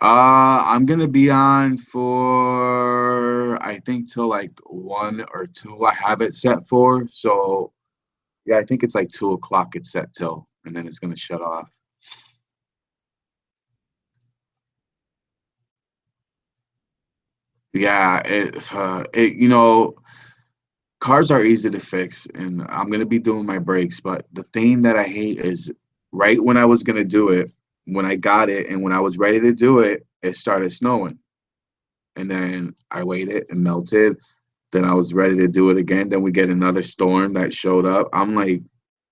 I'm gonna be on for I think till like 1 or 2. I have it set for. So yeah, I think it's like 2 o'clock. It's set till, and then it's gonna shut off. Yeah, cars are easy to fix, and I'm gonna be doing my brakes. But the thing that I hate is right when I was gonna do it, when I got it, and when I was ready to do it, it started snowing, and then I waited and melted. Then I was ready to do it again. Then we get another storm that showed up. I'm like,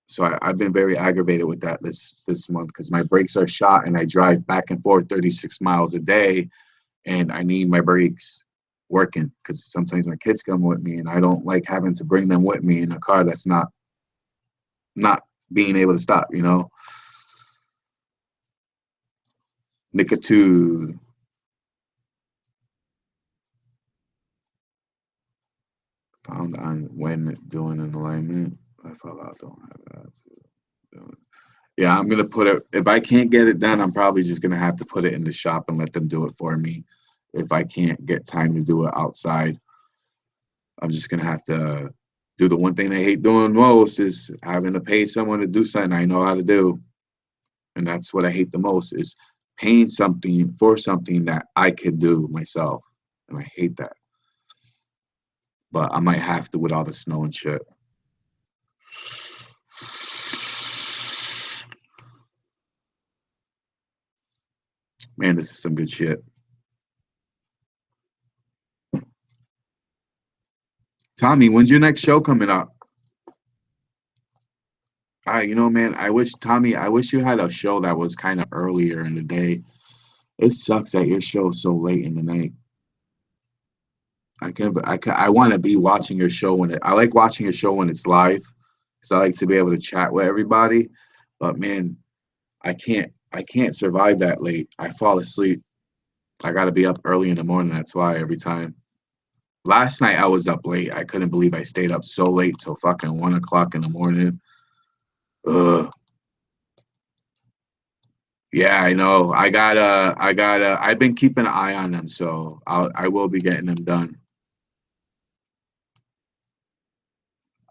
so I've been very aggravated with that this month because my brakes are shot and I drive back and forth 36 miles a day, and I need my brakes working because sometimes my kids come with me and I don't like having to bring them with me in a car that's not being able to stop. Nicotine. Found on when doing an alignment. I thought I don't have that. Yeah, I'm gonna put it. If I can't get it done, I'm probably just gonna have to put it in the shop and let them do it for me. If I can't get time to do it outside, I'm just gonna have to do the one thing I hate doing most is having to pay someone to do something I know how to do, and that's what I hate the most is paying something for something that I could do myself, and I hate that. But I might have to with all the snow and shit. Man, this is some good shit. Tommy, when's your next show coming up? Man, I wish you had a show that was kind of earlier in the day. It sucks that your show's so late in the night. I want to be watching your show I like watching your show when it's live, because I like to be able to chat with everybody. But man, I can't survive that late. I fall asleep. I got to be up early in the morning. That's why every time. Last night I was up late. I couldn't believe I stayed up so late till fucking 1 o'clock in the morning. Ugh. Yeah, I know. I've been keeping an eye on them, so I will be getting them done.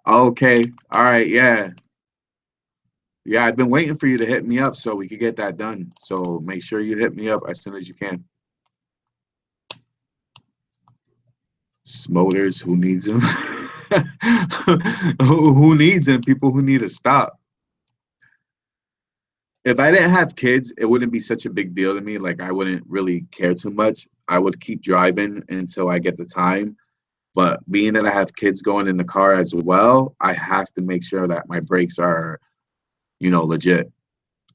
Okay. All right. Yeah. Yeah, I've been waiting for you to hit me up so we could get that done. So make sure you hit me up as soon as you can. Smoters, who needs them? Who needs them? People who need to stop. If I didn't have kids, it wouldn't be such a big deal to me. Like I wouldn't really care too much. I would keep driving until I get the time. But being that I have kids going in the car as well, I have to make sure that my brakes are, legit.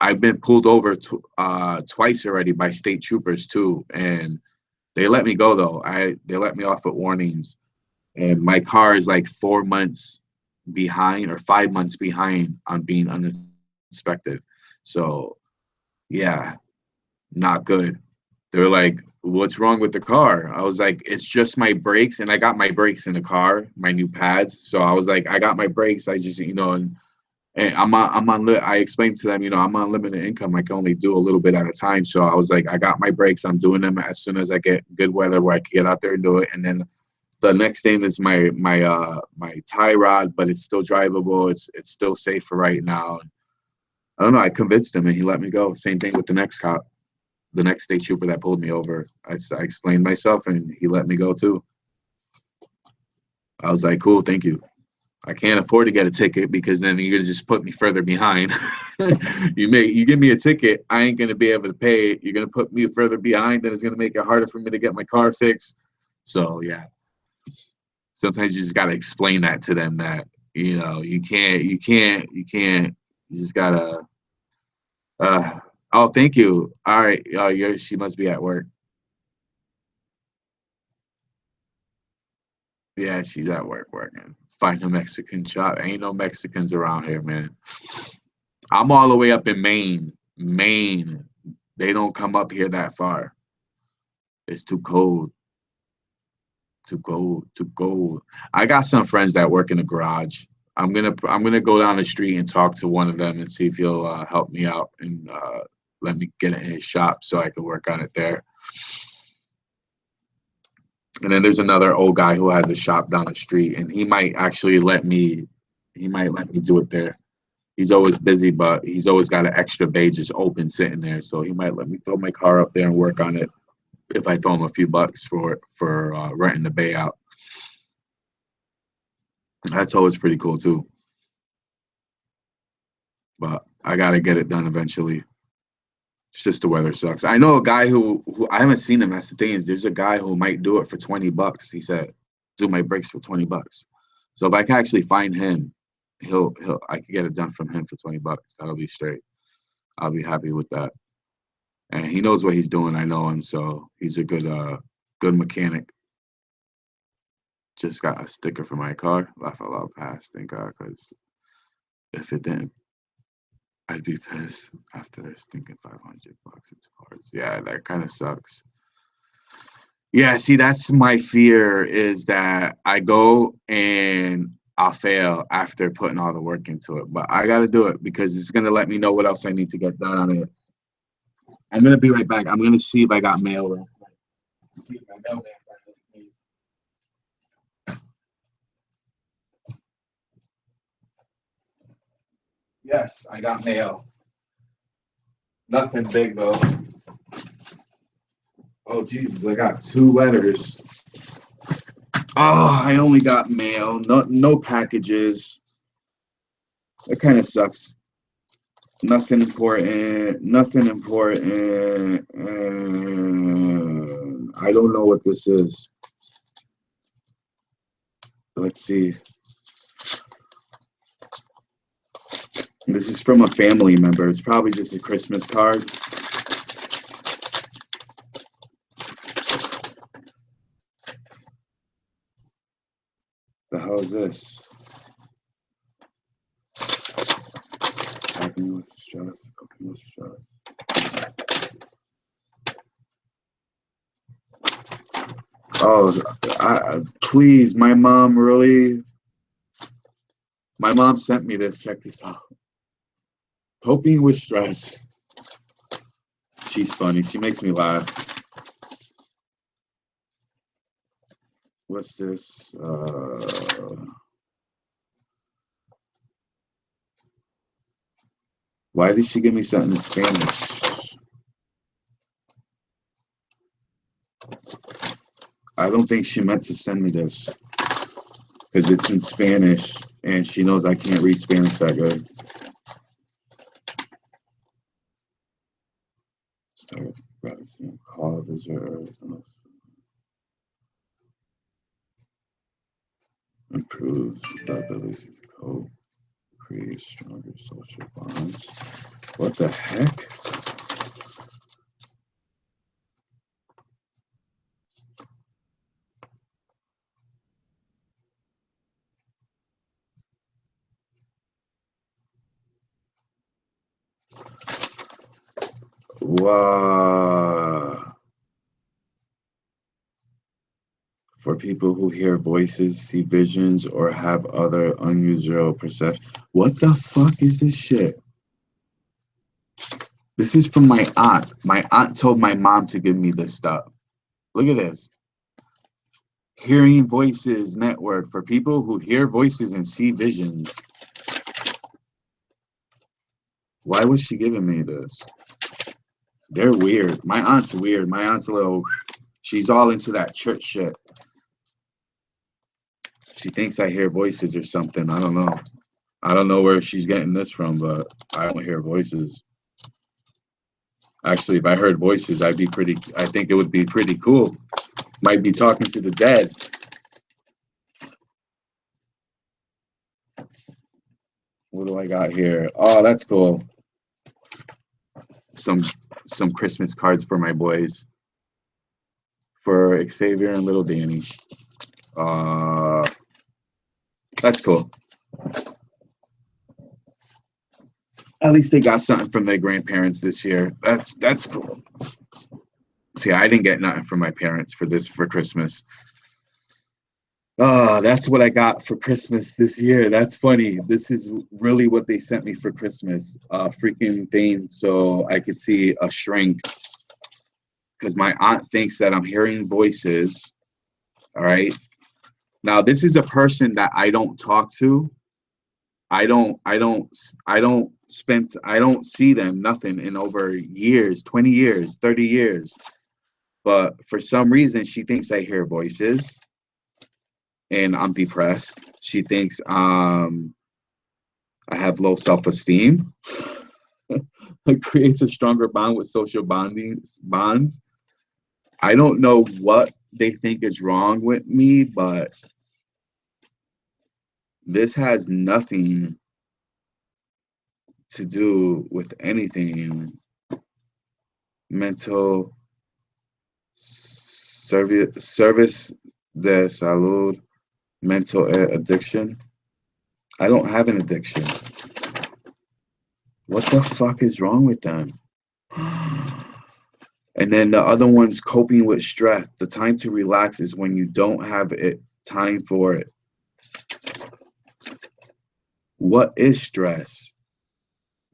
I've been pulled over twice already by state troopers too, and they let me go though. They let me off with warnings, and my car is like 4 months behind or 5 months behind on being uninspected. So yeah, not good. They're like, "What's wrong with the car?" I was like, "It's just my brakes," and I got my brakes in the car, my new pads. So I was like, "I got my brakes. I just, and I explained to them, I'm on limited income. I can only do a little bit at a time. So I was like, I got my brakes. I'm doing them as soon as I get good weather where I can get out there and do it. And then the next thing is my tie rod, but it's still drivable. It's still safe for right now. I don't know. I convinced him and he let me go. Same thing with the next cop, the next state trooper that pulled me over. I explained myself and he let me go too. I was like, cool, thank you. I can't afford to get a ticket because then you're gonna just put me further behind. You give me a ticket, I ain't gonna be able to pay it. You're gonna put me further behind, then it's gonna make it harder for me to get my car fixed. So yeah, sometimes you just gotta explain that to them that you just gotta. Uh, oh, thank you. All right, she must be at work. Yeah, she's at work working. Find a Mexican shop. Ain't no Mexicans around here, man. I'm all the way up in Maine. Maine. They don't come up here that far. It's too cold. Too cold. Too cold. I got some friends that work in the garage. I'm gonna go down the street and talk to one of them and see if he'll help me out and let me get it in his shop so I can work on it there. And then there's another old guy who has a shop down the street, and he might actually let me. He might let me do it there. He's always busy, but he's always got an extra bay just open sitting there. So he might let me throw my car up there and work on it if I throw him a few bucks for renting the bay out. That's always pretty cool too. But I gotta get it done eventually. It's just the weather sucks. I know a guy who I haven't seen him. That's the thing is, there's a guy who might do it for $20. He said, "Do my brakes for $20." So if I can actually find him, he'll I could get it done from him for $20. That'll be straight. I'll be happy with that. And he knows what he's doing. I know him, so he's a good mechanic. Just got a sticker for my car. Laugh out loud pass. Thank God, because if it didn't, I'd be pissed after they're stinking $500 into parts. Yeah, that kind of sucks. Yeah, see, that's my fear is that I go and I'll fail after putting all the work into it. But I got to do it because it's going to let me know what else I need to get done on it. I'm going to be right back. I'm going to see if I got mail. Real quick. See if my mailman finally came. Yes, I got mail. Nothing big though. Oh Jesus, I got two letters. Oh, I only got mail. No packages. That kind of sucks. Nothing important. Nothing important. I don't know what this is. Let's see. This is from a family member. It's probably just a Christmas card. The hell is this? Coping with stress. Coping with stress. Oh, please, my mom really. My mom sent me this. Check this out. Coping with stress. She's funny. She makes me laugh. What's this? Why did she give me something in Spanish? I don't think she meant to send me this because it's in Spanish and she knows I can't read Spanish that good. Start practicing call visitors. Improves the ability to cope, create stronger social bonds. What the heck? Wow. For people who hear voices, see visions, or have other unusual perceptions. What the fuck is this shit? This is from my aunt. My aunt told my mom to give me this stuff. Look at this. Hearing Voices Network for people who hear voices and see visions. Why was she giving me this? They're weird. My aunt's weird. My aunt's a little, she's all into that church shit. She thinks I hear voices or something. I don't know. I don't know where she's getting this from, but I don't hear voices. Actually, if I heard voices, I think it would be pretty cool. Might be talking to the dead. What do I got here? Oh, that's cool. Some Christmas cards for my boys. For Xavier and little Danny. That's cool. At least they got something from their grandparents this year. That's cool. See, I didn't get nothing from my parents for Christmas. That's what I got for Christmas this year. That's funny. This is really what they sent me for Christmas. Freaking thing so I could see a shrink. Because my aunt thinks that I'm hearing voices. All right. Now, this is a person that I don't talk to. I don't see them nothing in over years, 20 years, 30 years. But for some reason, she thinks I hear voices and I'm depressed. She thinks I have low self-esteem. It creates a stronger bond with social bonds. I don't know what they think is wrong with me, but this has nothing to do with anything. Mental service de salud, mental addiction. I don't have an addiction. What the fuck is wrong with them? And then the other one's coping with stress. The time to relax is when you don't have time for it. What is stress?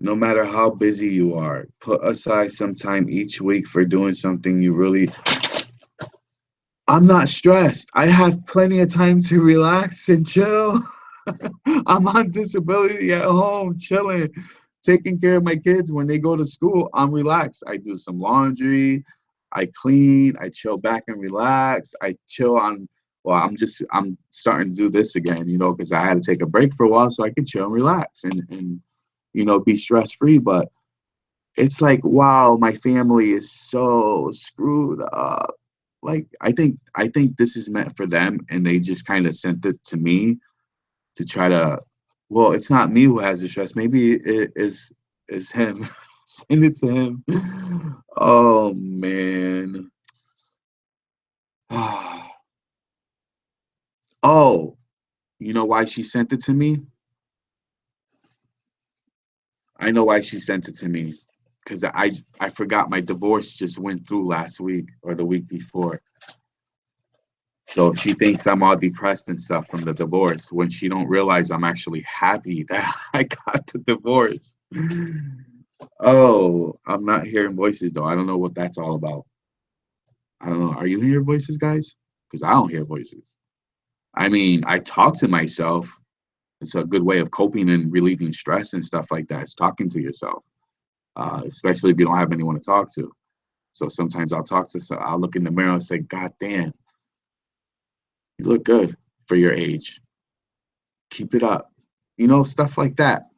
No matter how busy you are, put aside some time each week for doing something you really... I'm not stressed. I have plenty of time to relax and chill. I'm on disability at home, chilling, taking care of my kids. When they go to school, I'm relaxed. I do some laundry, I clean, I chill back and relax. I chill on, well, I'm starting to do this again, because I had to take a break for a while so I could chill and relax and be stress-free. But it's like, wow, my family is so screwed up. Like, I think this is meant for them, and they just kind of sent it to me to try to, well, it's not me who has the stress. Maybe it is him. Send it to him. Oh, man. Oh, you know why she sent it to me? I know why she sent it to me. Because I forgot my divorce just went through last week or the week before. So she thinks I'm all depressed and stuff from the divorce when she don't realize I'm actually happy that I got the divorce. Oh, I'm not hearing voices though. I don't know what that's all about. I don't know. Are you hearing voices, guys? Because I don't hear voices. I mean, I talk to myself. It's a good way of coping and relieving stress and stuff like that. It's talking to yourself, especially if you don't have anyone to talk to. So sometimes I'll talk to, so I'll look in the mirror and say, God damn, you look good for your age. Keep it up. Stuff like that.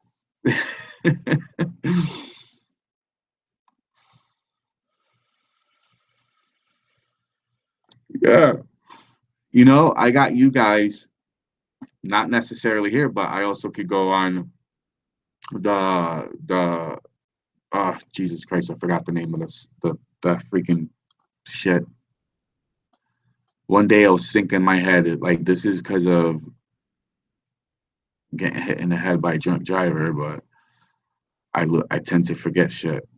Yeah. I got you guys, not necessarily here, but I also could go on the Jesus Christ, I forgot the name of this the freaking shit. One day I was thinking in my head, like this is because of getting hit in the head by a drunk driver, but I tend to forget shit.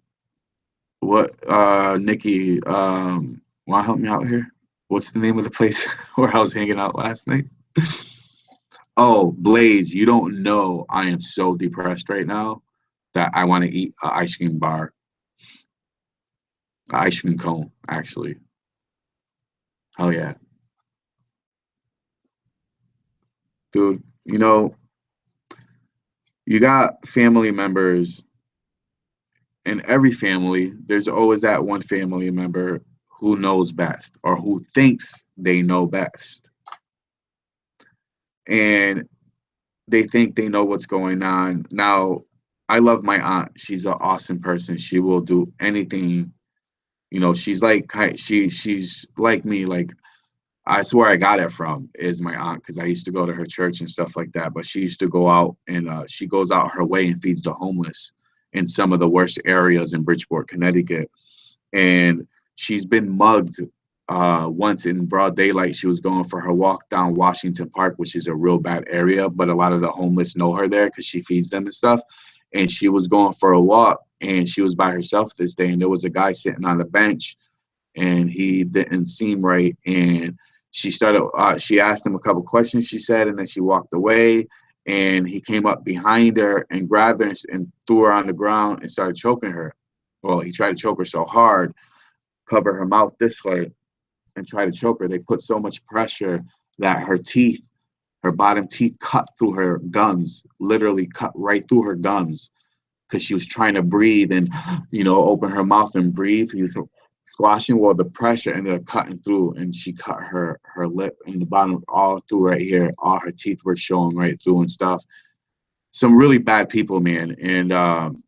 What Nikki, wanna help me out here? What's the name of the place where I was hanging out last night? Oh, Blaze, you don't know I am so depressed right now that I want to eat an ice cream bar, an ice cream cone, actually. Oh yeah. Dude, you got family members in every family. There's always that one family member who knows best or who thinks they know best. And they think they know what's going on. Now, I love my aunt. She's an awesome person. She will do anything. She's like me. Like I swear I got it from is my aunt because I used to go to her church and stuff like that. But she used to go out and she goes out her way and feeds the homeless in some of the worst areas in Bridgeport, Connecticut. And she's been mugged once in broad daylight. She was going for her walk down Washington Park, which is a real bad area, but a lot of the homeless know her there because she feeds them and stuff. And she was going for a walk and she was by herself this day. And there was a guy sitting on the bench and he didn't seem right. And she asked him a couple questions, she said, and then she walked away. And he came up behind her and grabbed her and threw her on the ground and started choking her. Well, he tried to choke her so hard, cover her mouth this way, and try to choke her. They put so much pressure that her bottom teeth cut through her gums, literally cut right through her gums because she was trying to breathe and, open her mouth and breathe. He was squashing while the pressure ended up cutting through, and she cut her lip and the bottom all through right here. All her teeth were showing right through and stuff. Some really bad people, man. And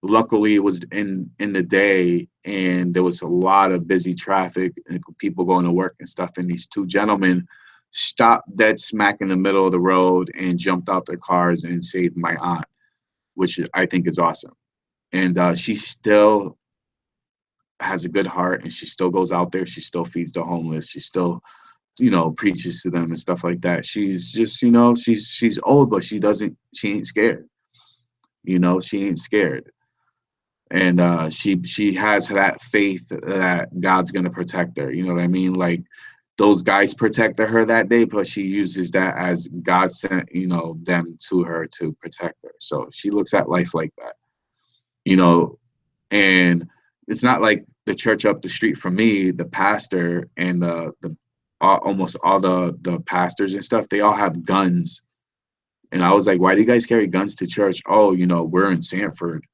luckily it was in the day and there was a lot of busy traffic and people going to work and stuff, and these two gentlemen stopped dead smack in the middle of the road and jumped out their cars and saved my aunt, which I think is awesome. And she still has a good heart and she still goes out there, she still feeds the homeless, she still preaches to them and stuff like that. She's just she's old, but she ain't scared. She ain't scared. And she has that faith that God's gonna protect her. You know what I mean? Like those guys protected her that day, but she uses that as God sent them to her to protect her. So she looks at life like that. You know, and it's not like the church up the street from me, the pastor and the almost all the pastors and stuff, they all have guns. And I was like, why do you guys carry guns to church? Oh, we're in Sanford.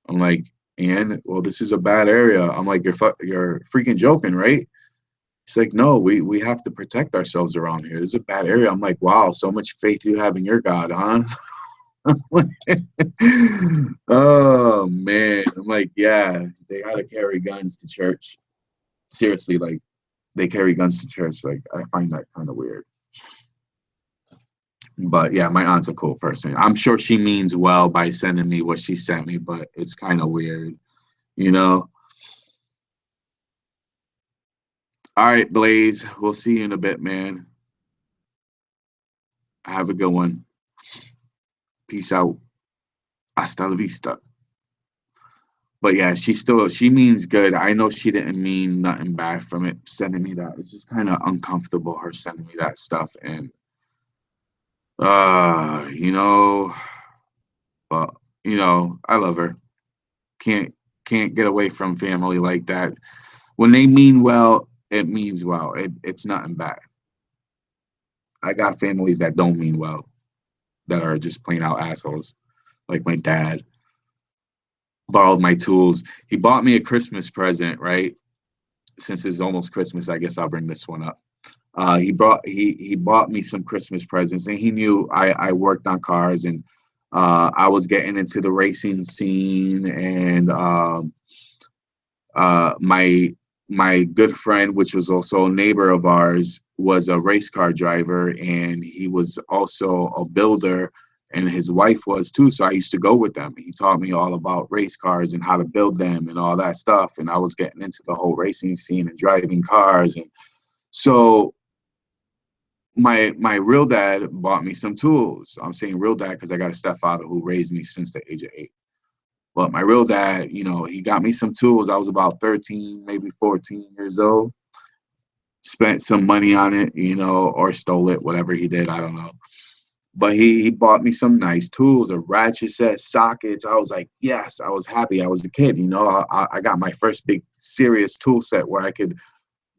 I'm like, and well, this is a bad area. I'm like, you're freaking joking, right? She's like, no, we have to protect ourselves around here. This is a bad area. I'm like, wow, so much faith you have in your God, huh? Oh man. I'm like, yeah, they gotta carry guns to church. Seriously, like they carry guns to church. Like I find that kind of weird. But yeah, my aunt's a cool person. I'm sure she means well by sending me what she sent me, but it's kind of weird, you know. All right, Blaze. We'll see you in a bit, man. Have a good one. Peace out. Hasta la vista. But yeah, she means good. I know she didn't mean nothing bad from it sending me that. It's just kind of uncomfortable her sending me that stuff. And uh, you know, but I love her. Can't can't get away from family like that. When they mean well, it means well. It's nothing bad. I got families that don't mean well, that are just plain out assholes. Like my dad borrowed my tools. He bought me a Christmas present, right? Since it's almost Christmas, I guess I'll bring this one up. He bought me some Christmas presents, and he knew I worked on cars, and I was getting into the racing scene, and my good friend, which was also a neighbor of ours, was a race car driver, and he was also a builder, and his wife was too. So I used to go with them. He taught me all about race cars and how to build them and all that stuff. And I was getting into the whole racing scene and driving cars. And so my real dad bought me some tools. I'm saying real dad because I got a stepfather who raised me since the age of 8. But my real dad, he got me some tools. I was about 13, maybe 14 years old. Spent some money on it, or stole it, whatever he did, I don't know. But he bought me some nice tools, a ratchet set, sockets. I was like, yes, I was happy. I was a kid, I got my first big serious tool set where I could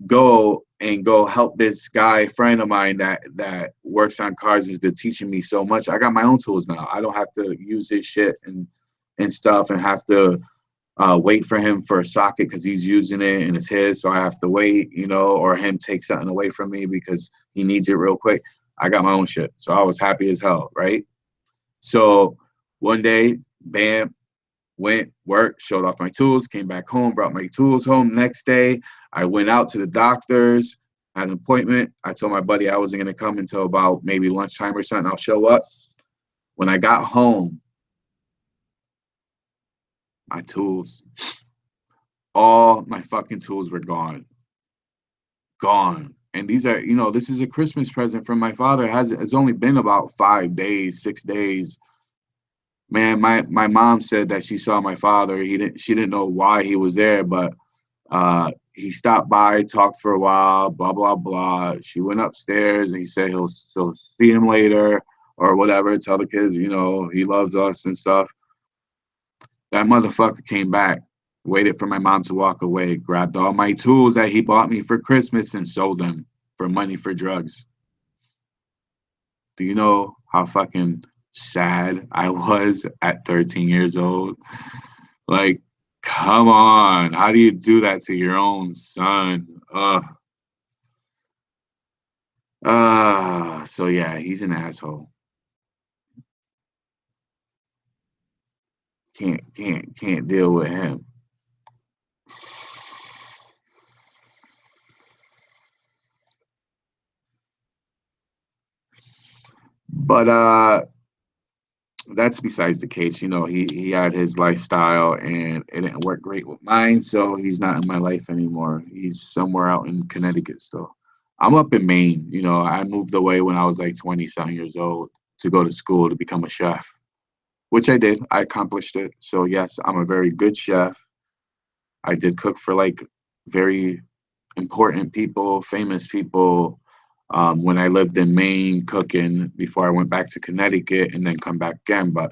go help this guy friend of mine that works on cars, has been teaching me so much. I got my own tools now. I don't have to use his shit and stuff and have to wait for him for a socket because he's using it and it's his, so I have to wait, or him take something away from me because he needs it real quick. I got my own shit, so I was happy as hell, right? So one day, bam, went, worked, showed off my tools, came back home, brought my tools home. Next day, I went out to the doctor's, had an appointment. I told my buddy I wasn't going to come until about maybe lunchtime or something. I'll show up. When I got home, my tools, all my fucking tools were gone. Gone. And these are, this is a Christmas present from my father. It's only been about 5 days, 6 days. Man, my mom said that she saw my father. She didn't know why he was there, but he stopped by, talked for a while, blah blah blah. She went upstairs and he said he'll see him later or whatever. Tell the kids, he loves us and stuff. That motherfucker came back, waited for my mom to walk away, grabbed all my tools that he bought me for Christmas and sold them for money for drugs. Do you know how fucking sad I was at 13 years old? Like, come on. How do you do that to your own son? So yeah, he's an asshole. Can't deal with him. But that's besides the case. He had his lifestyle and it didn't work great with mine, so he's not in my life anymore. He's somewhere out in Connecticut still. I'm up in Maine. I moved away when I was like 20-something years old to go to school to become a chef, which I did. I accomplished it. So yes, I'm a very good chef. I did cook for like very important people, famous people, when I lived in Maine cooking before I went back to Connecticut and then come back again. But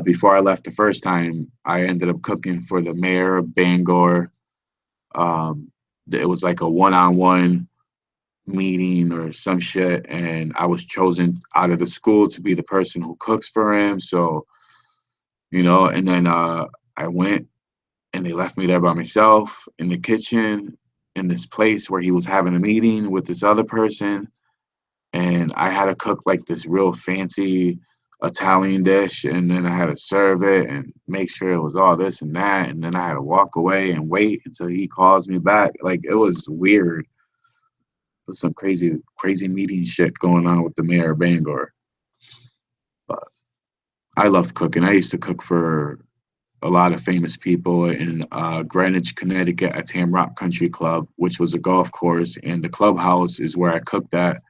before I left the first time, I ended up cooking for the mayor of Bangor. It was like a one-on-one meeting or some shit, and I was chosen out of the school to be the person who cooks for him. So, and then I went and they left me there by myself in the kitchen in this place where he was having a meeting with this other person. And I had to cook like this real fancy Italian dish, and then I had to serve it and make sure it was all this and that, and then I had to walk away and wait until he calls me back. Like, it was weird. There's some crazy meeting shit going on with the mayor of Bangor. But I loved cooking. I used to cook for a lot of famous people in Greenwich, Connecticut at Tamrock Country Club, which was a golf course, and the clubhouse is where I cooked at.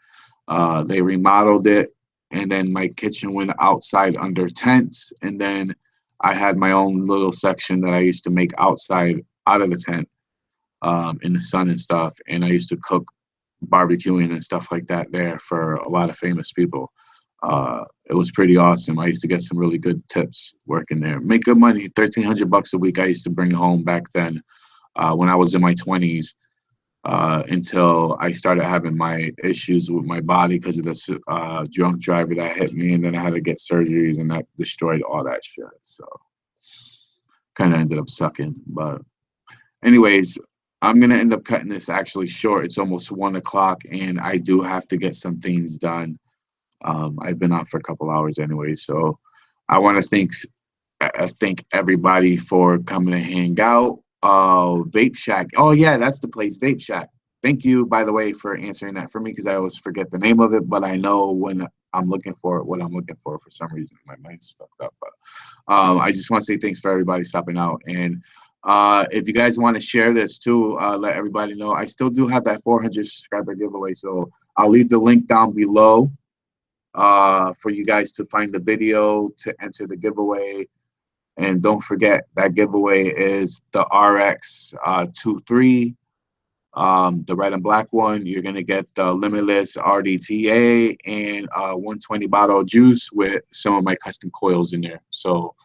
They remodeled it, and then my kitchen went outside under tents, and then I had my own little section that I used to make outside out of the tent, in the sun and stuff, and I used to cook barbecuing and stuff like that there for a lot of famous people. it was pretty awesome. I used to get some really good tips working there. Make good money, $1,300 a week. I used to bring home back then when I was in my 20s. Until I started having my issues with my body because of this drunk driver that hit me, and then I had to get surgeries, and that destroyed all that shit. So kind of ended up sucking. But anyways, I'm gonna end up cutting this actually short. It's almost 1 o'clock, and I do have to get some things done. I've been out for a couple hours anyway, so I want to thank everybody for coming to hang out. Vape Shack. Oh yeah, that's the place, Vape Shack. Thank you, by the way, for answering that for me because I always forget the name of it, but I know when I'm looking for it, what I'm looking for some reason. My mind's fucked up. But I just want to say thanks for everybody stopping out. And if you guys want to share this too, let everybody know. I still do have that 400 subscriber giveaway, so I'll leave the link down below for you guys to find the video to enter the giveaway. And don't forget that giveaway is the RX 23, the red and black one. You're gonna get the limitless RDTA and 120 bottle juice with some of my custom coils in there. So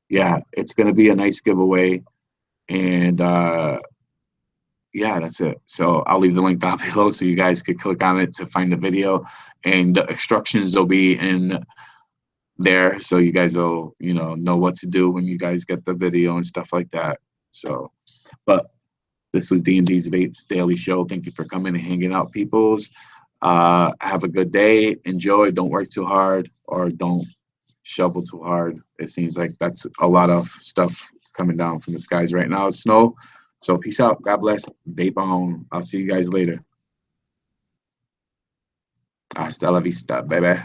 yeah, it's gonna be a nice giveaway. And yeah, that's it. So I'll leave the link down below so you guys could click on it to find the video, and the instructions will be in there so you guys will know what to do when you guys get the video and stuff like that. So but this was D&D's Vapes Daily Show. Thank you for coming and hanging out, peoples. Have a good day. Enjoy. Don't work too hard, or don't shovel too hard. It seems like that's a lot of stuff coming down from the skies right now. It's snow. So peace out. God bless. Vape on. I'll see you guys later. Hasta la vista, baby.